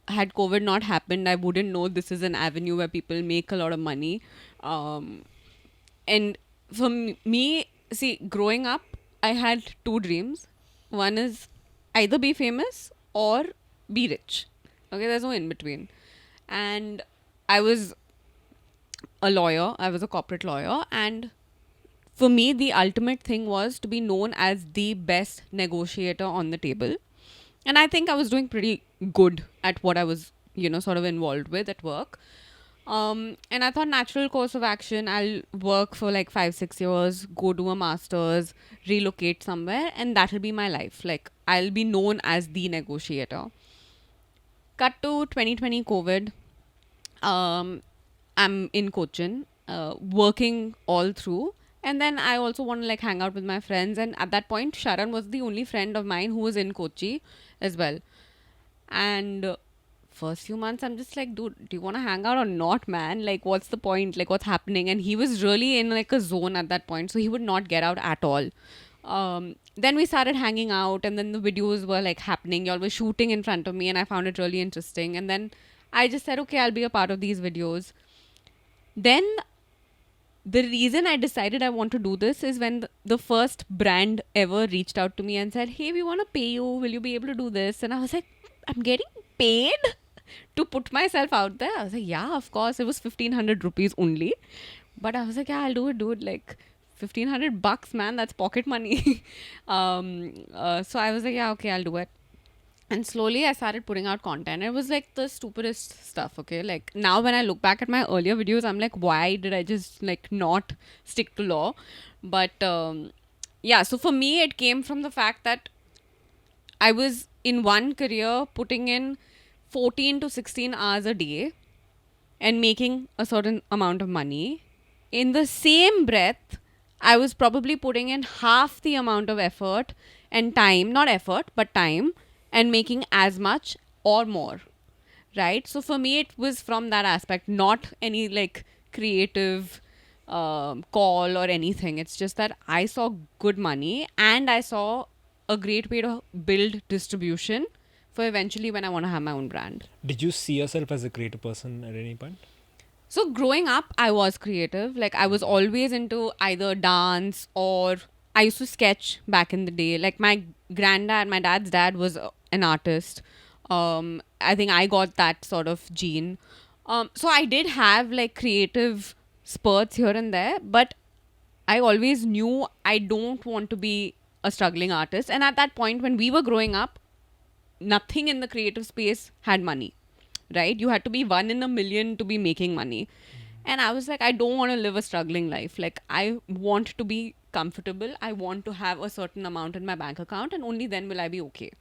had COVID not happened, I wouldn't know this is an avenue where people make a lot of money. And for me, see, growing up, I had two dreams. One is either be famous or be rich. Okay, there's no in between. And I was a lawyer, I was a corporate lawyer, and for me, the ultimate thing was to be known as the best negotiator on the table. And I think I was doing pretty good at what I was, sort of involved with at work. And I thought, natural course of action, I'll work for like 5-6 years, go do a master's, relocate somewhere, and that'll be my life. Like, I'll be known as the negotiator. Cut to 2020 COVID. I'm in Cochin, working all through. And then I also want to like hang out with my friends. And at that point, Sharan was the only friend of mine who was in Kochi as well. And first few months, I'm just like, dude, do you want to hang out or not, man? Like, what's the point? Like, what's happening? And he was really in like a zone at that point. So he would not get out at all. Then we started hanging out, and then the videos were like happening. Y'all were shooting in front of me, and I found it really interesting. And then I just said, okay, I'll be a part of these videos. Then the reason I decided I want to do this is when the first brand ever reached out to me and said, hey, we want to pay you. Will you be able to do this? And I was like, I'm getting paid to put myself out there. I was like, yeah, of course. It was 1,500 rupees only. But I was like, yeah, I'll do it, dude. Like, 1,500 bucks, man. That's pocket money. So I was like, yeah, okay, I'll do it. And slowly I started putting out content. It was like the stupidest stuff, okay? Like, now when I look back at my earlier videos, I'm like, why did I just like not stick to law? But yeah, so for me, it came from the fact that I was in one career putting in 14 to 16 hours a day and making a certain amount of money. In the same breath, I was probably putting in half the amount of effort and time, not effort, but time, and making as much or more, right? So for me, it was from that aspect, not any like creative call or anything. It's just that I saw good money and I saw a great way to build distribution for eventually when I want to have my own brand. Did you see yourself as a creative person at any point? So growing up, I was creative. Like, I was always into either dance or I used to sketch back in the day. Like, my dad's dad was an artist. I think I got that sort of gene. So I did have like creative spurts here and there, but I always knew I don't want to be a struggling artist. And at that point, when we were growing up, nothing in the creative space had money, right? You had to be 1 in a million to be making money. And I was like, I don't want to live a struggling life. Like, I want to be comfortable. I want to have a certain amount in my bank account, and only then will I be okay.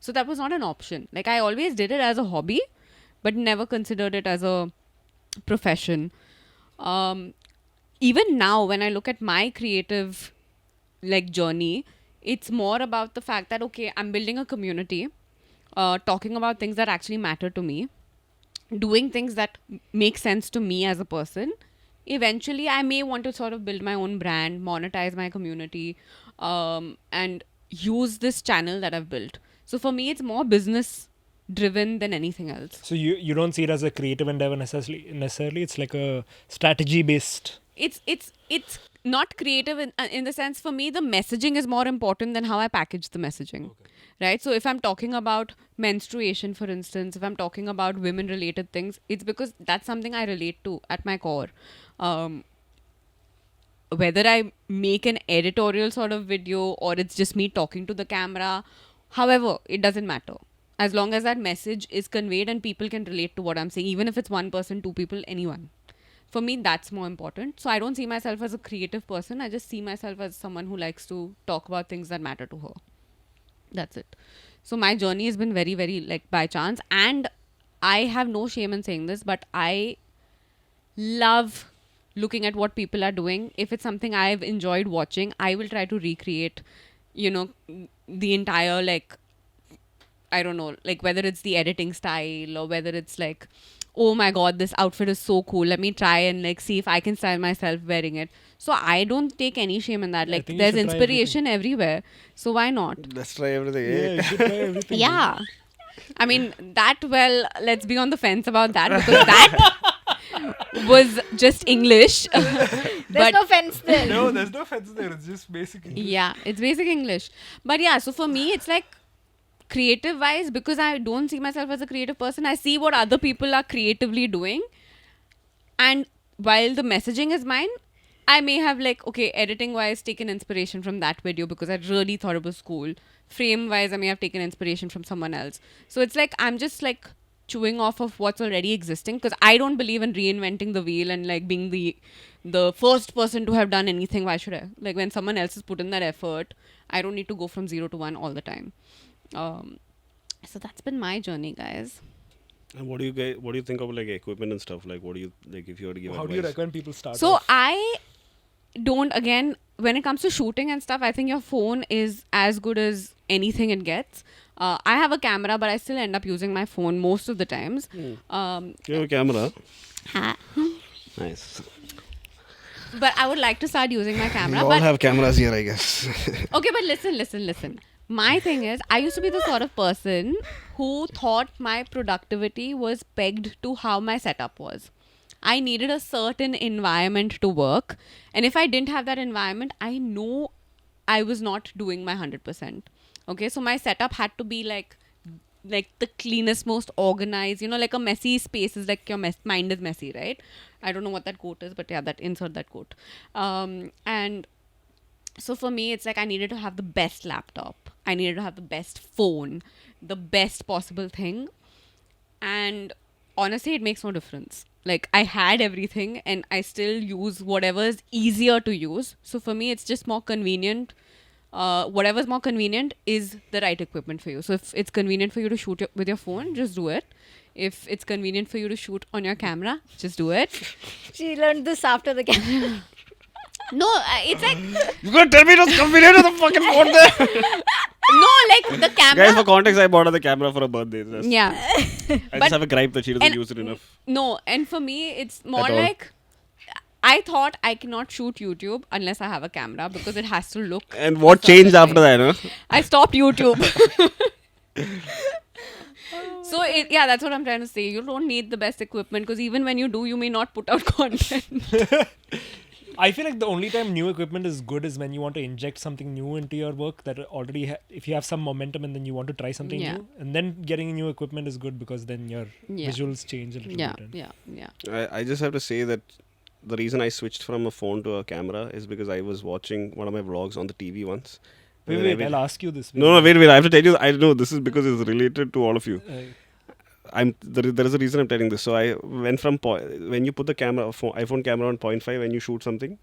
So that was not an option. Like, I always did it as a hobby, but never considered it as a profession. Even now, when I look at my creative like journey, it's more about the fact that, okay, I'm building a community, talking about things that actually matter to me, doing things that make sense to me as a person, eventually I may want to sort of build my own brand, monetize my community, and use this channel that I've built. So for me, it's more business driven than anything else. So you don't see it as a creative endeavor necessarily. It's like a strategy based. It's not creative in the sense, for me the messaging is more important than how I package the messaging. Right? So if I'm talking about menstruation, for instance, if I'm talking about women related things, it's because that's something I relate to at my core. Whether I make an editorial sort of video or it's just me talking to the camera, however, it doesn't matter. As long as that message is conveyed and people can relate to what I'm saying, even if it's one person, two people, anyone. For me, that's more important. So I don't see myself as a creative person. I just see myself as someone who likes to talk about things that matter to her. That's it. So my journey has been very, very like by chance. And I have no shame in saying this, but I love looking at what people are doing. If it's something I've enjoyed watching, I will try to recreate, the entire, like, I don't know, like whether it's the editing style or whether it's like, oh my god, this outfit is so cool. Let me try and like see if I can style myself wearing it. So I don't take any shame in that. Yeah, I Like think you there's should try inspiration everywhere. So why not? Let's try everything. Yeah, Eh? you should try everything. Yeah. I mean, let's be on the fence about that, because that was just English. There's but no fence there. No, there's no fence there. It's just basically. yeah, it's basic English. But yeah, so for me, it's like creative wise, because I don't see myself as a creative person. I see what other people are creatively doing. And while the messaging is mine, I may have like, okay, editing wise taken inspiration from that video because I really thought it was cool. Frame wise, I may have taken inspiration from someone else. So it's like I'm just like chewing off of what's already existing, because I don't believe in reinventing the wheel and like being the first person to have done anything. Why should I? Like when someone else has put in that effort, I don't need to go from 0 to 1 all the time. So that's been my journey, guys. And what do you think of like equipment and stuff? Like, what do you like if you were to give How do you advice? recommend people start? So off? I don't, again, when it comes to shooting and stuff, I think your phone is as good as anything it gets. I have a camera, but I still end up using my phone most of the times. You have a camera. Ha- Nice. but I would like to start using my camera. We all But have cameras here, I guess. okay, but listen. My thing is, I used to be the sort of person who thought my productivity was pegged to how my setup was. I needed a certain environment to work. And if I didn't have that environment, I know I was not doing my 100%. Okay, so my setup had to be like the cleanest, most organized, like a messy space is like your mind is messy, right? I don't know what that quote is, but yeah, insert that quote. And so for me, it's like I needed to have the best laptop. I needed to have the best phone, the best possible thing. And honestly, it makes no difference. Like I had everything and I still use whatever is easier to use. So for me, it's just more convenient. Whatever's more convenient is the right equipment for you. So if it's convenient for you to shoot with your phone, just do it. If it's convenient for you to shoot on your camera, just do it. She learned this after the camera. No, it's like, You gonna tell me it was convenient with the fucking phone there? no, like the camera. Guys, for context, I bought her the camera for a birthday. Yeah. I but- just have a gripe that she doesn't and- use it enough. No, and for me, it's more At all. like I thought I cannot shoot YouTube unless I have a camera because it has to look. And what a certain changed after way. that, huh? I stopped YouTube. So that's what I'm trying to say. You don't need the best equipment because even when you do, you may not put out content. I feel like the only time new equipment is good is when you want to inject something new into your work that already if you have some momentum and then you want to try something Yeah. new, and then getting new equipment is good because then your Yeah. visuals change a little Yeah, bit. yeah. I just have to say that the reason I switched from a phone to a camera is because I was watching one of my vlogs on the TV once. And then I Wait, I'll ask you this. No, wait. I have to tell you. I know this is because it's related to all of you. There is a reason I'm telling this. So I went from when you put the camera, iPhone camera on 0.5 and you shoot something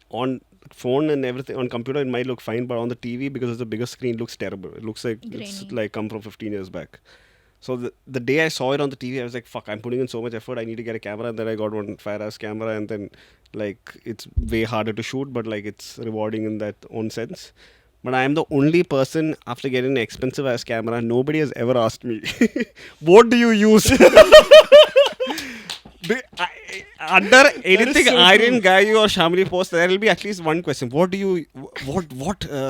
on phone and everything on computer, it might look fine, but on the TV because it's a bigger screen, it looks terrible. It looks like it's Grainy. like come from 15 years back. So the day I saw it on the TV, I was like, fuck, I'm putting in so much effort. I need to get a camera. And then I got one fire-ass camera, and then like it's way harder to shoot, but like it's rewarding in that own sense. But I am the only person after getting an expensive ass camera. Nobody has ever asked me, what do you use? under anything shaky. Aryan, Gayu or Shyamolie post, there will be at least one question. What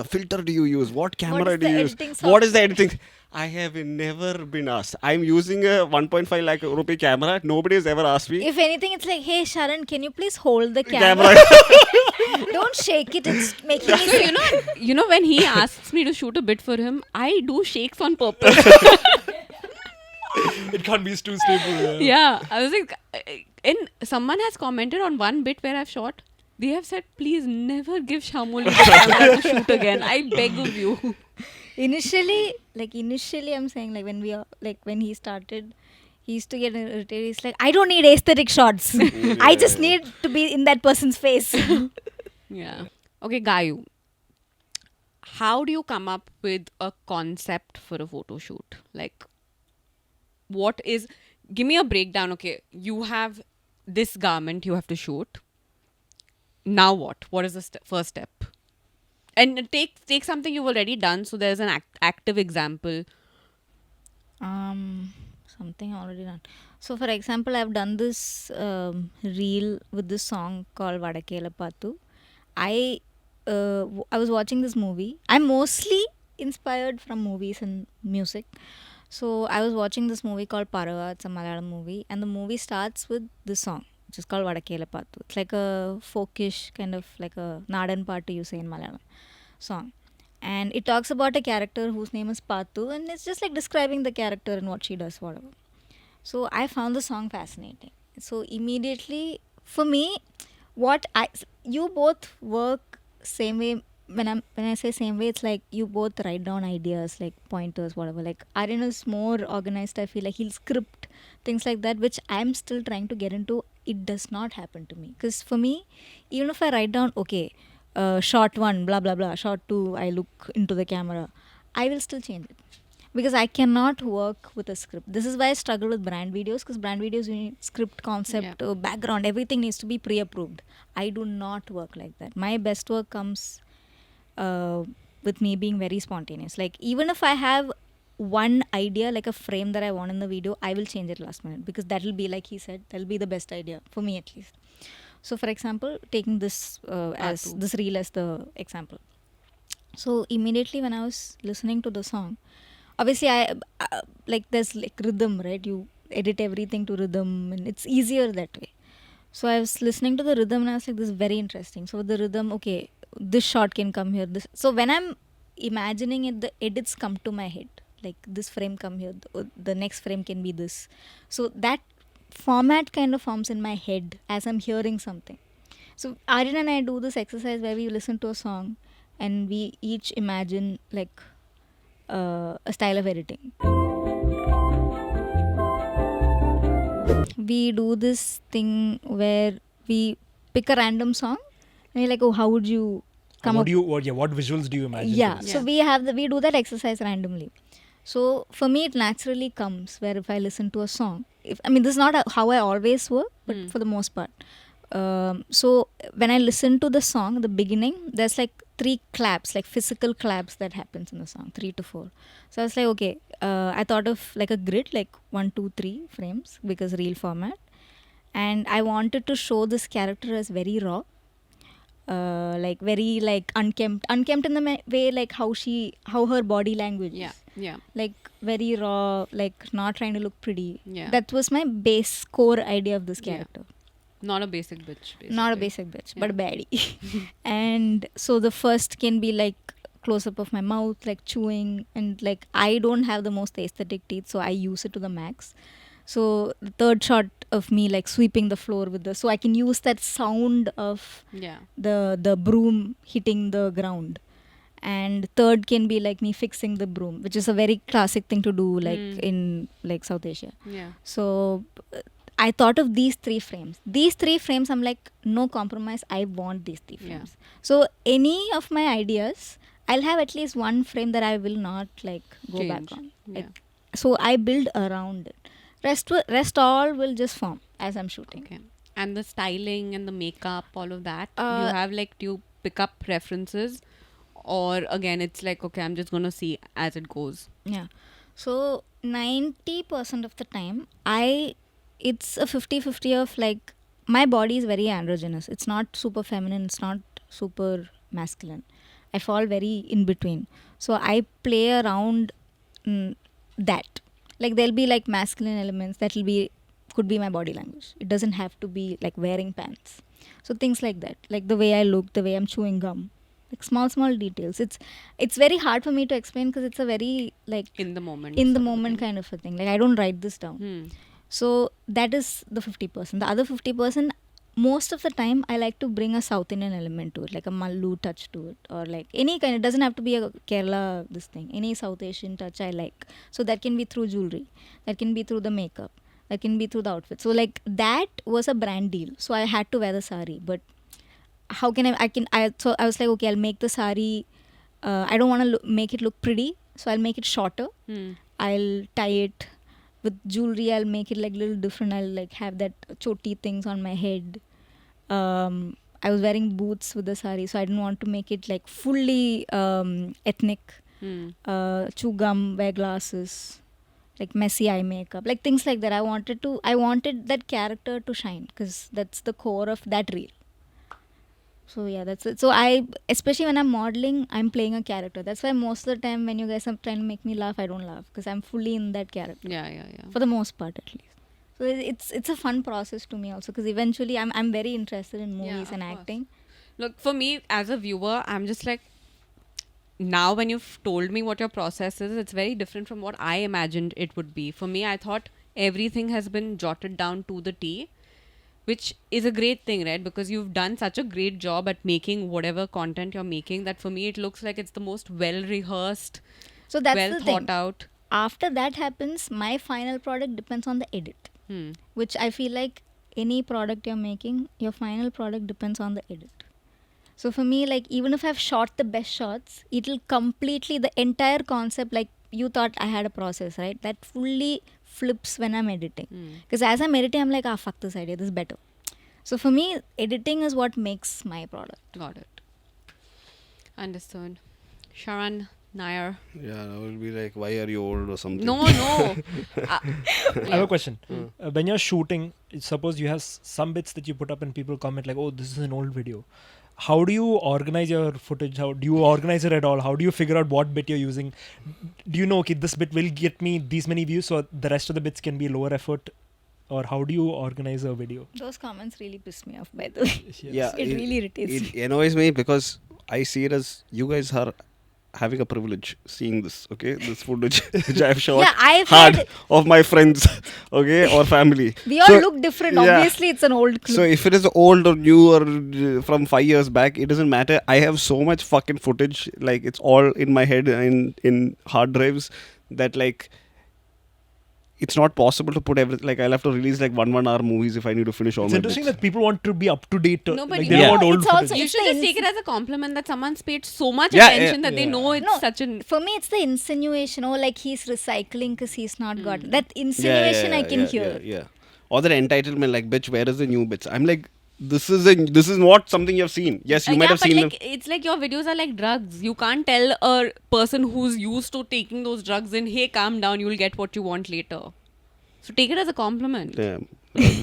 filter do you use? What camera is do the you use? editing What is the editing? I have never been asked. I'm using a 1.5 lakh rupee camera. Nobody has ever asked me. If anything, it's like, hey Sharan, can you please hold the Camera. camera? Don't shake it. It's making me So sick. you know when he asks me to shoot a bit for him, I do shakes on purpose. It can't be too stable. Yeah, I was like, and someone has commented on one bit where I've shot. They have said, please never give Shyamolie the camera to shoot again. I beg of you. Initially, I'm saying, like, when he started, he used to get irritated. He's like, I don't need aesthetic shots. I just need to be in that person's face. Yeah. Okay, Gayu. How do you come up with a concept for a photo shoot? Like, what is... Give me a breakdown. Okay, you have this garment you have to shoot. Now what? What is the first step? And take something you've already done. So there's an active example. Something already done. So, for example, I've done this reel with this song called Vadakela Pattu. I was watching this movie. I'm mostly inspired from movies and music. So I was watching this movie called Parava. It's a Malayalam movie, and the movie starts with this song, which is called Vadakela Pattu. It's like a folkish kind of like a Nadan Pattu you say in Malayalam song. And it talks about a character whose name is Pattu, and it's just like describing the character and what she does, whatever. So I found the song fascinating. So immediately, for me, you both work same way. When I say same way, it's like you both write down ideas, like pointers, whatever. Like Aryan is more organized. I feel like he'll script things like that, which I'm still trying to get into. It does not happen to me, because for me, even if I write down, okay, shot 1, blah blah blah, shot 2, I look into the camera, I will still change it, because I cannot work with a script. This is why I struggle with brand videos, because brand videos you need script, concept, background, everything needs to be pre-approved. I do not work like that. My best work comes with me being very spontaneous. Like, even if I have one idea, like a frame that I want in the video, I will change it last minute, because that will be, like he said, that'll be the best idea for me at least. So for example, taking this as this reel as the example. So immediately when I was listening to the song, obviously I like there's like rhythm, right? You edit everything to rhythm, and it's easier that way. So I was listening to the rhythm and I was like, this is very interesting. So with the rhythm, okay, this shot can come here. So when I'm imagining it, the edits come to my head. Like, this frame come here, the next frame can be this. So that format kind of forms in my head as I'm hearing something. So Aryan and I do this exercise where we listen to a song and we each imagine like a style of editing. We do this thing where we pick a random song and we're like, oh, how would you come up? What visuals do you imagine? Yeah, for this? so we do that exercise randomly. So for me, it naturally comes where if I listen to a song, this is not how I always work, but for the most part. So when I listen to the song, the beginning, there's like 3 claps, like physical claps that happens in the song, 3 to 4. So I was like, okay, I thought of like a grid, like 1, 2, 3 frames, because reel format. And I wanted to show this character as very raw. Like very like unkempt in the way like how her body language is. Yeah. Like very raw, like not trying to look pretty. Yeah. That was my base core idea of this character. Not a basic bitch. Basically. Not a basic bitch, but a baddie. And so the first can be like close up of my mouth, like chewing, and like I don't have the most aesthetic teeth, so I use it to the max. So the third shot of me like sweeping the floor with so I can use that sound of the broom hitting the ground. And third can be like me fixing the broom, which is a very classic thing to do like in like South Asia. Yeah. So I thought of these 3 frames. These 3 frames, I'm like, no compromise, I want these 3 frames. So any of my ideas, I'll have at least 1 frame that I will not like go back on. Like, so I build around it. Rest all will just form as I'm shooting. Okay. And the styling and the makeup, all of that, do you pick up references, or again it's like, okay, I'm just gonna see as it goes? Yeah. So 90% of the time, it's a 50-50 of like my body is very androgynous. It's not super feminine. It's not super masculine. I fall very in between. So I play around that. Like there'll be like masculine elements could be my body language. It doesn't have to be like wearing pants. So things like that, like the way I look, the way I'm chewing gum, like small details. It's very hard for me to explain because it's a very like In the moment. in the sort of moment thing. kind of a thing. Like I don't write this down. Hmm. So that is the 50%. The other 50%, most of the time, I like to bring a South Indian element to it, like a Mallu touch to it, or like any kind. It doesn't have to be a Kerala this thing. Any South Asian touch I like. So that can be through jewelry, that can be through the makeup, that can be through the outfit. So like that was a brand deal. So I had to wear the sari, but how can so I was like, okay, I'll make the sari. I don't want to make it look pretty, so I'll make it shorter. Hmm. I'll tie it with jewelry. I'll make it like little different. I'll like have that choti things on my head. I was wearing boots with the sari, so I didn't want to make it like fully ethnic. Hmm. Chew gum, wear glasses, like messy eye makeup, like things like that. I wanted that character to shine because that's the core of that reel. So yeah, that's it. So especially when I'm modeling, I'm playing a character. That's why most of the time when you guys are trying to make me laugh, I don't laugh because I'm fully in that character Yeah. for the most part, at least. So it's a fun process to me also because eventually I'm very interested in movies Yeah, and of course. acting. Look, for me as a viewer, I'm just like, now when you've told me what your process is, it's very different from what I imagined it would be. For me, I thought everything has been jotted down to the T, which is a great thing, right? Because you've done such a great job at making whatever content you're making that for me it looks like it's the most well rehearsed, So that's well the thought thing. out. After that happens, my final product depends on the edit, which I feel like any product you're making, your final product depends on the edit. So for me, like even if I've shot the best shots, it'll completely, the entire concept, like you thought I had a process, right? That fully flips when I'm editing. Because as I'm editing, I'm like, fuck this idea, this is better. So for me, editing is what makes my product. Got it. Understood. Sharan, Nair. Yeah, I will be like, why are you old or something? No. I have a question. When you're shooting, suppose you have some bits that you put up and people comment like, oh, this is an old video. How do you organize your footage? How do you organize it at all? How do you figure out what bit you're using? Do you know, okay, this bit will get me these many views, so the rest of the bits can be lower effort? Or how do you organize a video? Those comments really piss me off, by the way. Yeah, It really irritates me. It annoys me because I see it as you guys are having a privilege seeing this, okay? This footage which I've shot Yeah, I've hard had- of my friends, okay, or family. We all So, look different. yeah. Obviously, it's an old clip. So if it is old or new or from 5 years back, it doesn't matter. I have so much fucking footage, like it's all in my head and in hard drives that like it's not possible to put everything. Like I'll have to release like 1 hour movies if I need to finish all It's my interesting bits. that people want to be up to date. No, but Like you they know, don't want old it's also- footage. You It's should the just take it as a compliment that someone's paid so much Yeah, attention yeah. that they know it's No, such an. For me, it's the insinuation. Oh, like he's recycling because he's not got that insinuation. I can hear. Yeah. Or the entitlement, like, bitch, where is the new bits? I'm like, this is not something you've seen. Yes, you might yeah, have but seen like them. it's like your videos are like drugs. You can't tell a person who's used to taking those drugs in, hey, calm down, you'll get what you want later. So take it as a compliment. Yeah.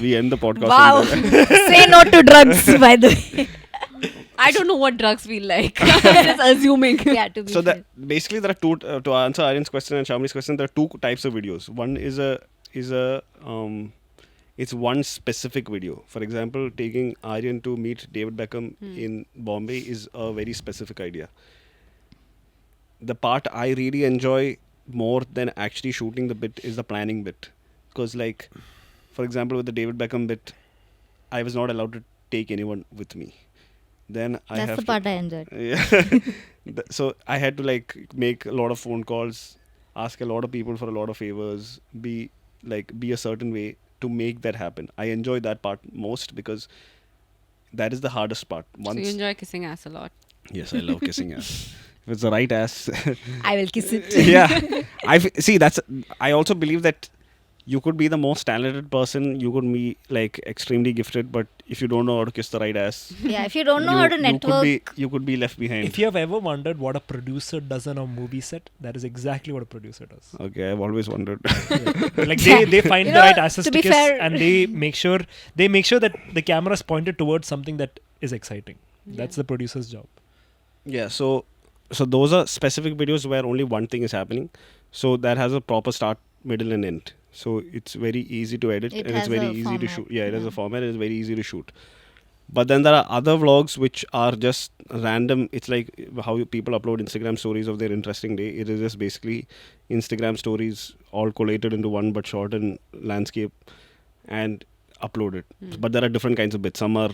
We end the podcast. Wow. on that. Say no to drugs, by the way. I don't know what drugs feel like. I'm just assuming. Yeah, to be So fair. that basically there are two to answer Aryan's question and Shyamolie's question. There are two types of videos. One is it's one specific video. For example, taking Aryan to meet David Beckham in Bombay is a very specific idea. The part I really enjoy more than actually shooting the bit is the planning bit, because like, for example, with the David Beckham bit, I was not allowed to take anyone with me. Then I That's have the to- part I enjoyed. Yeah. So I had to like make a lot of phone calls, ask a lot of people for a lot of favors, be a certain way to make that happen. I enjoy that part most because that is the hardest part. So you enjoy kissing ass a lot. Yes, I love kissing ass. If it's the right ass. I will kiss it. Yeah. See, I also believe that you could be the most talented person, you could be like extremely gifted, but if you don't know how to kiss the right ass, Yeah, if you don't know how to network. you could be left behind. If you have ever wondered what a producer does on a movie set, that is exactly what a producer does. Okay, I've always wondered. Like they find You the know, right asses to to be kiss, fair- and they make sure that the camera is pointed towards something that is exciting. That's the producer's job. Yeah, so those are specific videos where only one thing is happening. So that has a proper start, middle, and end. So it's very easy to edit It and it's has very a easy to format, shoot. Yeah, it has yeah. a format. It's very easy to shoot. But then there are other vlogs which are just random. It's like how people upload Instagram stories of their interesting day. It is just basically Instagram stories all collated into one, but short in landscape and uploaded. But there are different kinds of bits. Some are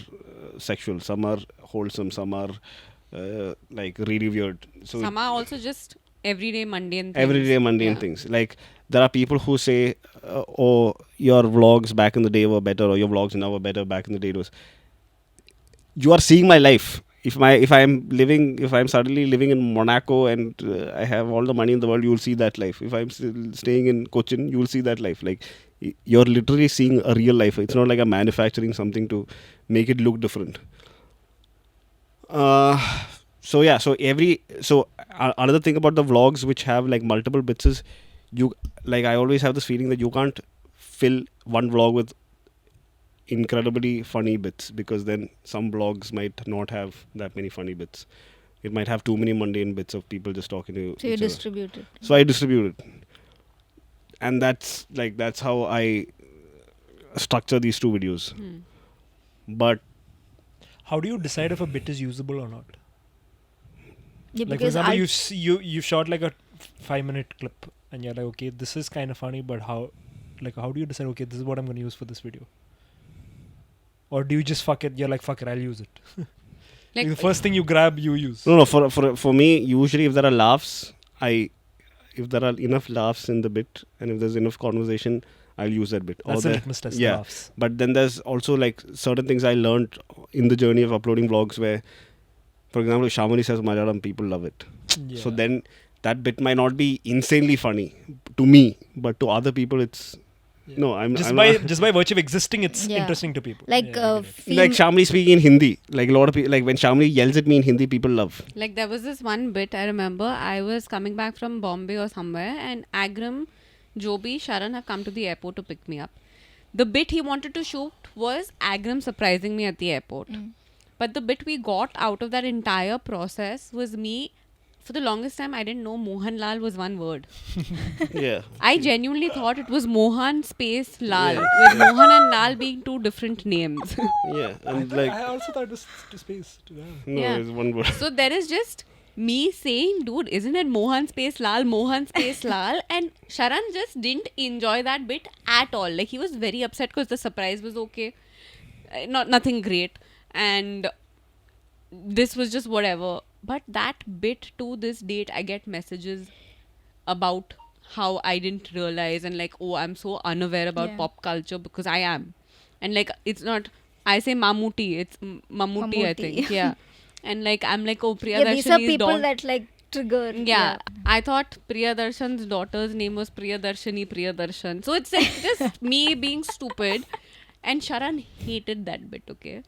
sexual, some are wholesome, some are like really weird. So Some are also just everyday mundane things. everyday mundane Yeah. things. Like there are people who say, "Oh, your vlogs back in the day were better, or your vlogs now were better back in the day." You are seeing my life. If I'm suddenly living in Monaco and I have all the money in the world, you will see that life. If I'm still staying in Cochin, you will see that life. Like you're literally seeing a real life. It's not like I'm manufacturing something to make it look different. So yeah, another thing about the vlogs which have like multiple bits is I always have this feeling that you can't fill one vlog with incredibly funny bits, because then some vlogs might not have that many funny bits. It might have too many mundane bits of people just talking to So you each other. distribute it. So I distribute it, and that's how I structure these two videos. But How do you decide if a bit is usable or not? Yeah, Like for because example, you shot like a 5-minute clip, and you're like, okay, this is kind of funny, but how do you decide? Okay, this is what I'm going to use for this video. Or do you just fuck it? You're like, fuck it, I'll use it. Like the first thing you grab, you use. no, for me, usually if there are laughs, if there are enough laughs in the bit, and if there's enough conversation, I'll use that bit. That's the litmus test. yeah. Laughs. But then there's also like certain things I learned in the journey of uploading vlogs where, for example, Shyamolie says Malayalam, people love it. Yeah. So then that bit might not be insanely funny to me, but to other people it's no. I'm just I'm by not- just by virtue of existing, it's Yeah. interesting to people. like Yeah, I get it. like Shyamolie speaking in Hindi. Like a lot of people, like when Shyamolie yells at me in Hindi, people love. Like there was this one bit I remember. I was coming back from Bombay or somewhere, and Agram, Joby, Sharan have come to the airport to pick me up. The bit he wanted to shoot was Agram surprising me at the airport. But the bit we got out of that entire process was me. For the longest time, I didn't know Mohanlal was one word. Yeah. I genuinely thought it was Mohan space Lal, with Mohan and Lal being two different names. Yeah. And like I also thought it was to space. no, Yeah. it's one word. So there is just me saying, dude, isn't it Mohan space Lal, Mohan space Lal? And Sharan just didn't enjoy that bit at all. Like he was very upset because the surprise was okay. Nothing great. And this was just whatever. But that bit to this date, I get messages about how I didn't realize and like, oh, I'm so unaware about Yeah. pop culture, because I am. And like, it's not, I say Mammootty, it's Mammootty, I Mammootty. think. Yeah. And like, I'm like, oh, yeah, these are Priyadarshani's people daughter. that like trigger. Yeah, I thought Priyadarshan's daughter's name was Priyadarshan. So it's like just me being stupid. And Sharan hated that bit, okay?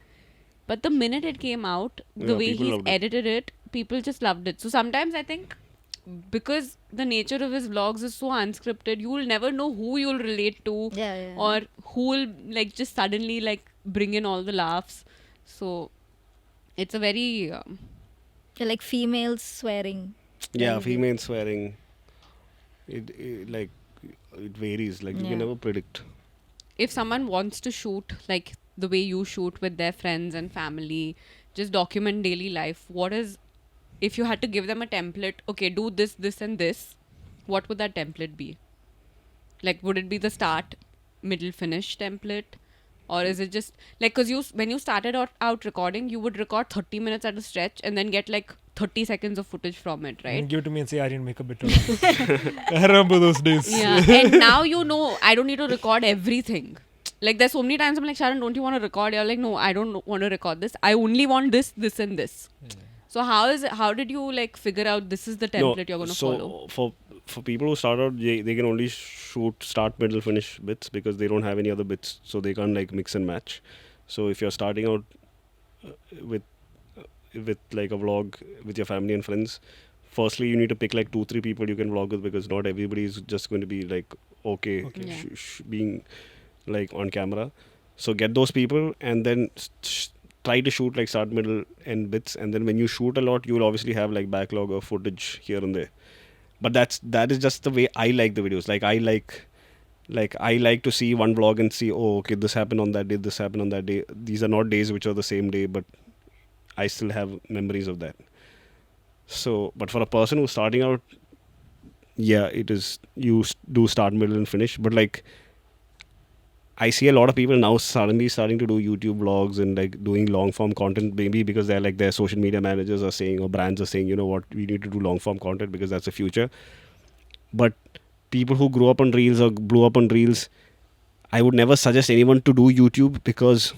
But the minute it came out, the Yeah, way people he's loved it. edited it, people just loved it. So sometimes I think because the nature of his vlogs is so unscripted, you will never know who you'll relate to Yeah. or who will like just suddenly like bring in all the laughs. So it's a very Yeah, like females swearing. Yeah, Very female swearing. It like it varies. Like you Yeah. can never predict. if someone wants to shoot like the way you shoot with their friends and family, just document daily life, what is, if you had to give them a template, okay, do this, this, and this, what would that template be? Like, would it be the start, middle, finish template? Or is it just like, because when you started out recording, you would record 30 minutes at a stretch and then get like 30 seconds of footage from it, right? Give it to me and say, Aryan, make a bit of it. I remember those days. Yeah, and now you know I don't need to record everything. Like there's so many times I'm like, Sharan, don't you want to record? You're like, no, I don't want to record this. I only want this, this, and this. So how did you like figure out this is the template you're gonna follow? So for people who start out, they can only shoot start, middle, finish bits because they don't have any other bits, so they can't like mix and match. So if you're starting out with like a vlog with your family and friends, firstly you need to pick like 2-3 people you can vlog with, because not everybody is just going to be like okay. Yeah. Being like on camera. So get those people and then try to shoot like start, middle, end bits, and then when you shoot a lot, you'll obviously have like backlog of footage here and there. But that is just the way I like the videos. Like I like to see one vlog and see, oh okay, this happened on that day, this happened on that day. These are not days which are the same day, but I still have memories of that. So, but for a person who's starting out, yeah, it is, you do start, middle, and finish. But like, I see a lot of people now suddenly starting to do YouTube vlogs and like doing long form content, maybe because they're like, their social media managers are saying, or brands are saying, you know what, we need to do long form content because that's the future. But people who grew up on Reels or blew up on Reels, I would never suggest anyone to do YouTube, because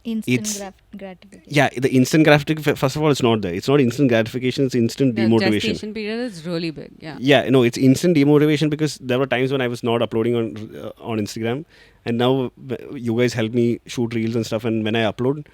Instant gratification. yeah, the instant gratification, first of all, it's not there. It's not instant gratification, it's instant The demotivation. gestation period is really big. Yeah. Yeah, no, it's instant demotivation, because there were times when I was not uploading on Instagram, and now you guys help me shoot reels and stuff, and when I upload,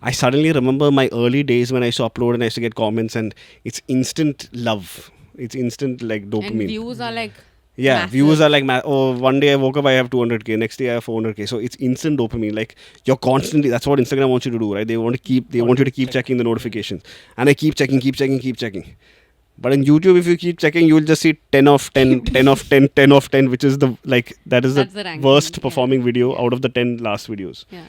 I suddenly remember my early days when I used to upload and I used to get comments, and it's instant love. It's instant like dopamine. And views are like Yeah, massive. views are like, oh, one day I woke up, I have 200k, next day I have 400k. So it's instant dopamine. Like, you're constantly, that's what Instagram wants you to do, right? They want you to keep checking the notifications. And I keep checking. But in YouTube, if you keep checking, you will just see 10 of 10, 10 of 10, 10 of 10, which is That's the the ranking, worst yeah. performing video out of the 10 last videos. Yeah.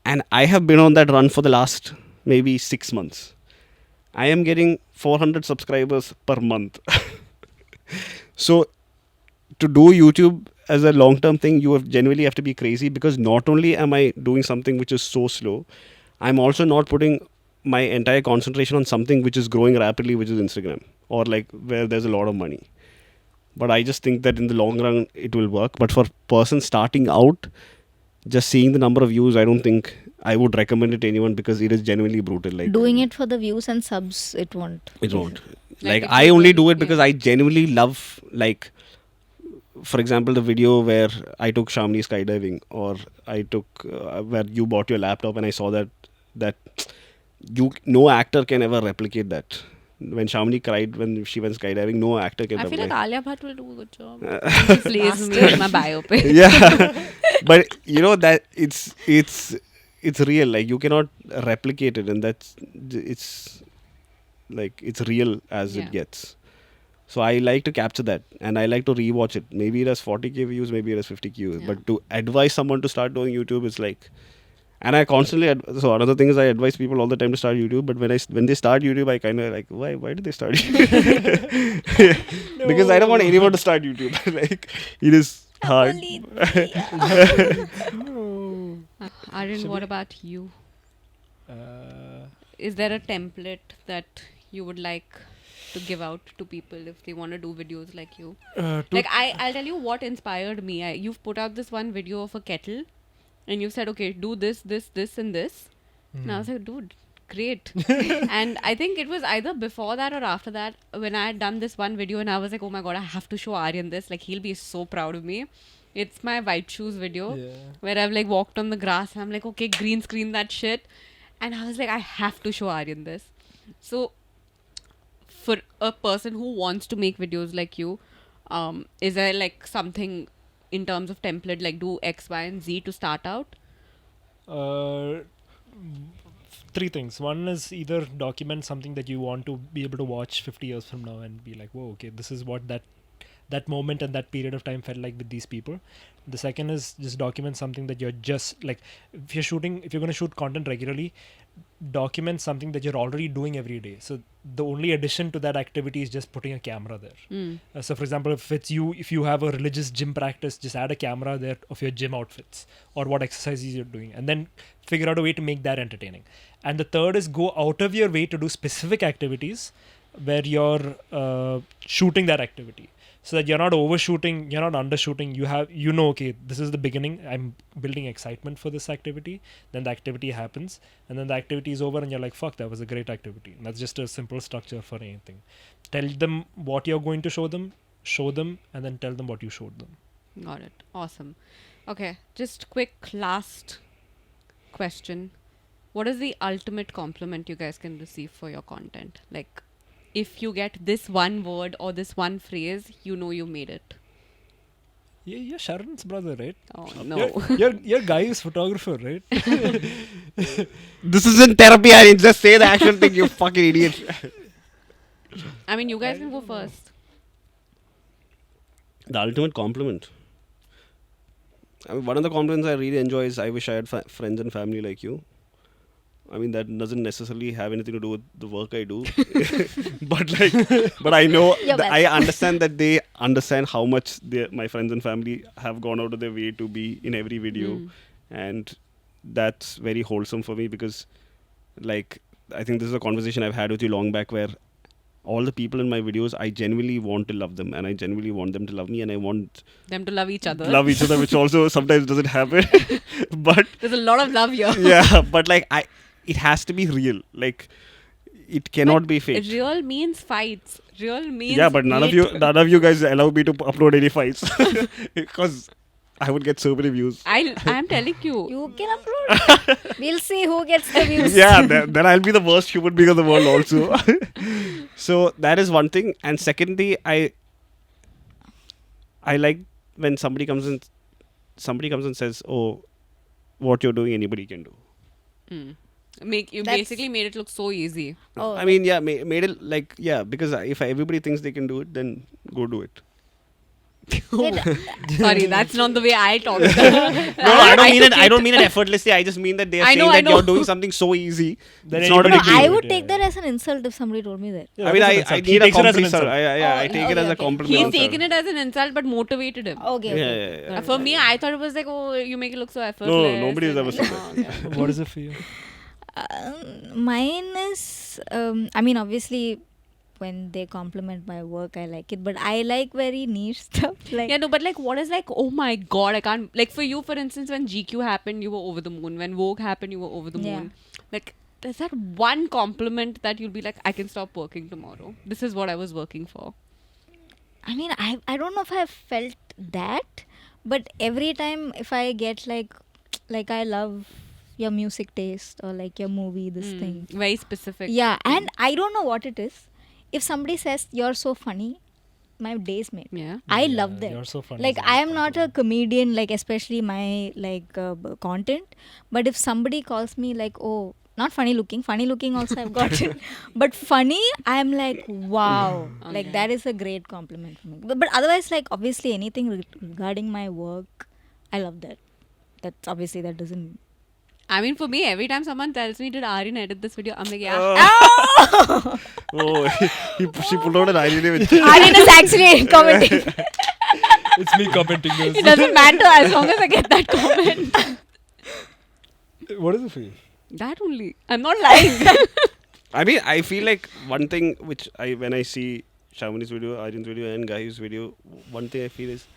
And I have been on that run for the last maybe 6 months. I am getting 400 subscribers per month. So, to do YouTube as a long-term thing, you genuinely have to be crazy, because not only am I doing something which is so slow, I'm also not putting my entire concentration on something which is growing rapidly, which is Instagram, or like where there's a lot of money. But I just think that in the long run, it will work. But for person starting out, just seeing the number of views, I don't think I would recommend it to anyone, because it is genuinely brutal. Like, Doing it for the views and subs, it won't. it won't. Like Like, if I you only will- do it because yeah. I genuinely love, like, for example, the video where I took Shyamolie skydiving, or I took where you bought your laptop, and I saw that no actor can ever replicate that. When Shyamolie cried when she went skydiving, no actor can I feel like replicate. Alia Bhatt will do a good job. She plays me in my biopic. Yeah, but you know that it's real. Like, you cannot replicate it, and it's like, it's real as Yeah. it gets. So I like to capture that, and I like to rewatch it. Maybe it has 40k views, maybe it has 50k views. Yeah. But to advise someone to start doing YouTube is like, and I constantly. So another thing is, I advise people all the time to start YouTube. But when they start YouTube, I kind of like, why did they start YouTube? Because I don't want anyone to start YouTube. Like, it is hard. Aryan, what about you? Uh, Is there a template that you would like to give out to people if they want to do videos like you? Like, I'll tell you what inspired me. You've put out this one video of a kettle, and you've said, okay, do this, and this. And I was like, dude, great. And I think it was either before that or after that when I had done this one video, and I was like, oh my god, I have to show Aryan this. Like, he'll be so proud of me. It's my white shoes video where I've like walked on the grass, and I'm like, okay, green screen that shit. And I was like, I have to show Aryan this. So, for a person who wants to make videos like you, is there like something in terms of template, like do X, Y, and Z to start out? Three things. One is either document something that you want to be able to watch 50 years from now and be like, whoa, okay, this is what that moment and that period of time felt like with these people. The second is just document something that you're just like, if you're going to shoot content regularly, document something that you're already doing every day. So the only addition to that activity is just putting a camera there. So for example, if you have a religious gym practice, just add a camera there of your gym outfits or what exercises you're doing, and then figure out a way to make that entertaining. And the third is go out of your way to do specific activities where you're shooting that activity. so that you're not overshooting, you're not undershooting. You know, okay, this is the beginning. I'm building excitement for this activity. Then the activity happens, and then the activity is over, and you're like, fuck, that was a great activity. And that's just a simple structure for anything. Tell them what you're going to show them, and then tell them what you showed them. Got it. Awesome. Okay, just quick last question. What is the ultimate compliment you guys can receive for your content? Like, if you get this one word or this one phrase, you know you made it. Yeah, you're Sharan's brother, right? Oh, no. You're Gayu's photographer, right? This isn't therapy, Aryan. Just say the actual thing, you fucking idiot. I mean, you guys can go first. The ultimate compliment. I mean, one of the compliments I really enjoy is I wish I had friends and family like you. I mean, that doesn't necessarily have anything to do with the work I do. but I know, I understand that they understand how much my friends and family have gone out of their way to be in every video. And that's very wholesome for me because, like, I think this is a conversation I've had with you long back where all the people in my videos, I genuinely want to love them and I genuinely want them to love me and I want them to love each other. Which also sometimes doesn't happen. But there's a lot of love here. Yeah, but like it has to be real. Like it cannot be fake. Real means fights. Real means but none of you guys allow me to upload any fights because I would get so many views. I'm telling you. You can upload. We'll see who gets the views. Yeah, then I'll be the worst human being in the world also. So that is one thing. And secondly, I like when somebody comes and says, "Oh, what you're doing, anybody can do." Basically made it look so easy. Oh, I mean, made it like because if everybody thinks they can do it, then go do it. Sorry, that's not the way I talk. No, I don't mean it. I don't mean it effortlessly. I just mean that they are saying that you're doing something so easy. Then it's not a anybody big can deal. I do would it, take that as an insult if somebody told me that. Yeah, I mean, that was an I insult. He need a takes it as an compliment. insult. I take it as a compliment. He's also. taken it as an insult but motivated him. Okay. Yeah. For me, I thought it was like, oh, you make it look so effortless. No, nobody's ever said that. What is it for you? Mine is, I mean, obviously, when they compliment my work, I like it. But I like very niche stuff. Like Yeah, no, but like, what is like, oh my god, I can't. Like, for you, for instance, when GQ happened, you were over the moon. When Vogue happened, you were over the moon. Like, there's that one compliment that you'll be like, I can stop working tomorrow. This is what I was working for. I mean, I don't know if I've felt that, but every time if I get like I love your music taste or like your movie, this thing. Very specific. Yeah, and I don't know what it is. If somebody says you're so funny, my day's made. Yeah. I love that. You're so funny. Like I am not a comedian, like especially my content. But if somebody calls me like, oh, not funny looking also I've got it. But funny, I'm like, wow. Okay. Like that is a great compliment for me. But otherwise, like obviously anything regarding my work, I love that. That's obviously that doesn't. I mean, for me, every time someone tells me, did Aryan edit this video? I'm like, yeah. Oh, she pulled out an idea with Aryan is actually commenting. It's me commenting this. It doesn't matter as long as I get that comment. What is it for you? That only. I'm not lying. I mean, I feel like one thing which when I see Shyamolie's video, Aryan's video and Gayu's video, one thing I feel is,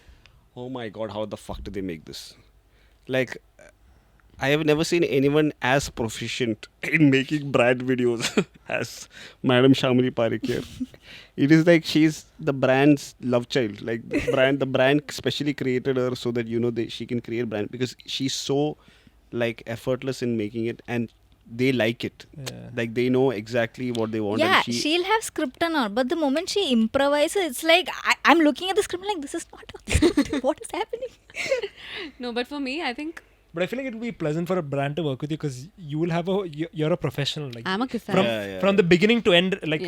oh my god, how the fuck did they make this? Like, I have never seen anyone as proficient in making brand videos as Madam Shyamolie Parikh here. It is like she's the brand's love child. Like the brand specially created her so that she can create brand because she's so like effortless in making it and they like it. Yeah. Like they know exactly what they want. Yeah, and she'll have script and all, but the moment she improvises, it's like I'm looking at the script like this is not on the script. What is happening? No, but for me, I think But I feel like it will be pleasant for a brand to work with you because you will have you're a professional. Like I'm a kisan. from the beginning to end, like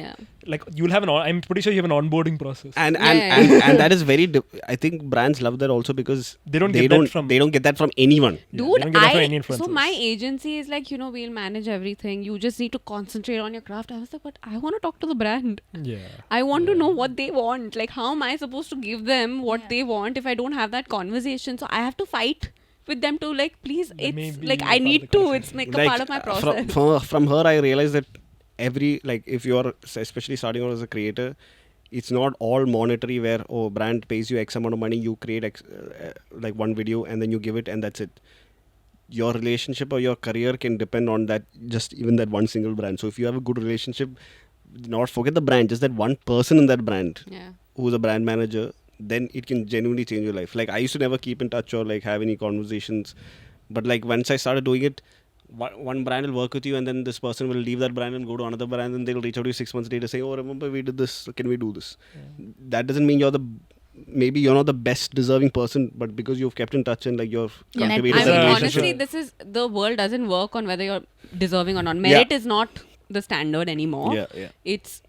you'll have I'm pretty sure you have an onboarding process. And that is very. I think brands love that also because they don't get that from anyone. Yeah, Dude, they don't get that from any so influencers. my agency is like, we'll manage everything. You just need to concentrate on your craft. I was like, but I want to talk to the brand. Yeah. I want to know what they want. Like, how am I supposed to give them what they want if I don't have that conversation? So I have to fight with them to like, please, That it's may like be I a part need of the to. conversation. It's like a part of my process. From her, I realized that if you are especially starting out as a creator, it's not all monetary where brand pays you X amount of money, you create like one video and then you give it and that's it. Your relationship or your career can depend on that, just even that one single brand. So if you have a good relationship, not forget the brand, just that one person in that brand Yeah. who's a brand manager, then it can genuinely change your life. Like I used to never keep in touch or like have any conversations, but like once I started doing it, one brand will work with you and then this person will leave that brand and go to another brand and they'll reach out to you 6 months later, say, oh, remember we did this, can we do this? That doesn't mean maybe you're not the best deserving person, but because you've kept in touch and like you've Yeah. cultivated I that mean, relationship. honestly, this is the world doesn't work on whether you're deserving or not. Merit is not the standard anymore. Yeah. It's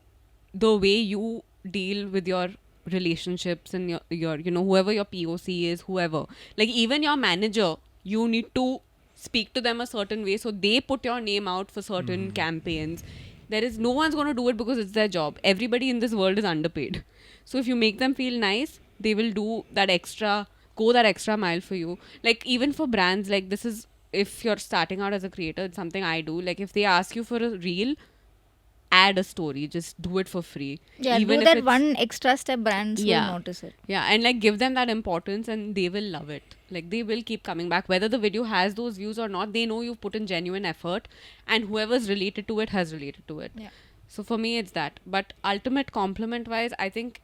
the way you deal with your relationships and your whoever your POC is, whoever. Like even your manager, you need to speak to them a certain way so they put your name out for certain campaigns. No one's going to do it because it's their job. Everybody in this world is underpaid. So if you make them feel nice, they will go that extra mile for you. Like even for brands, like this is, if you're starting out as a creator, it's something I do. Like if they ask you for a reel, add a story, just do it for free. Yeah, Even do if that it's- one extra step, brands Yeah. will notice it. Yeah, and like give them that importance and they will love it. Like they will keep coming back. Whether the video has those views or not, they know you've put in genuine effort and whoever's related to it has related to it. Yeah. So for me, it's that. But ultimate compliment wise, I think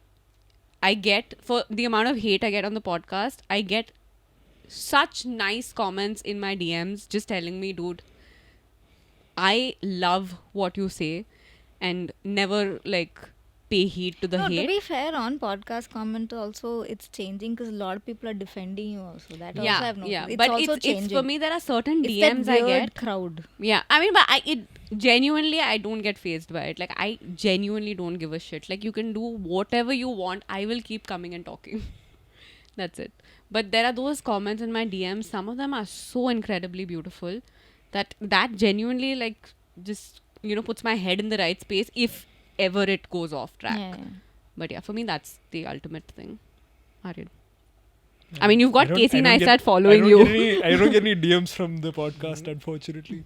I get, for the amount of hate I get on the podcast, I get such nice comments in my DMs just telling me, dude, I love what you say and never like pay heed to the No, to hate. be fair, on podcast comment also, it's changing because a lot of people are defending you also. That also I've noticed. Yeah, It's but also it's changing. for me, there are certain It's DMs that I weird get. crowd. Yeah, I mean, but it genuinely, I don't get fazed by it. Like, I genuinely don't give a shit. Like, you can do whatever you want. I will keep coming and talking. That's it. But there are those comments in my DMs. Some of them are so incredibly beautiful that genuinely, like, just, puts my head in the right space if ever it goes off track. Yeah. But yeah, for me, that's the ultimate thing. Aryan. I mean, you've got Casey Neistat following you. I don't get any DMs from the podcast, unfortunately.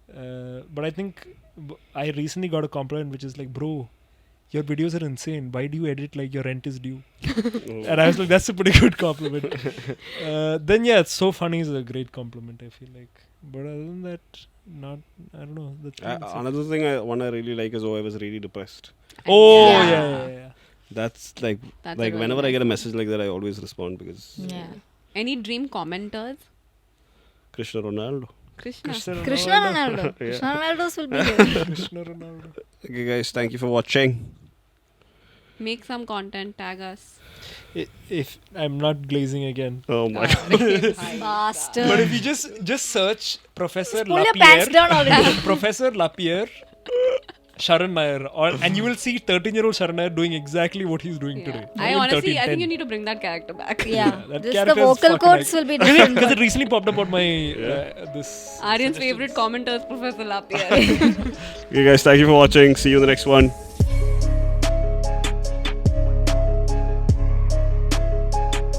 But I think I recently got a compliment which is like, bro, your videos are insane. Why do you edit like your rent is due? And I was like, that's a pretty good compliment. Then yeah, it's so funny is a great compliment, I feel like. But other than that, I don't know. Another thing I really like is, I was really depressed. Oh, Yeah. yeah. That's like That's like a really whenever I nice get a one. message like that, I always respond because Yeah. Any dream commenters? Krishna Ronaldo. Krishna. Krishna Ronaldo. Krishna Ronaldo's will be there. Krishna Ronaldo. Okay, guys, thank you for watching. Make some content, tag us. If I'm not glazing again. Oh my. Bastard. But if you just search Professor Pull your pants Lapierre, down already. Professor Lapierre, Sharan Nair, and you will see 13-year-old Sharan Nair doing exactly what he's doing Yeah. today. I Not honestly, even 13, I think 10. you need to bring that character back. Yeah. That Just the character is vocal fucking cords will be different. Because it recently popped up on my this. Aryan's suggestions. favorite commenter is Professor Lapierre. Okay, guys, thank you for watching. See you in the next one.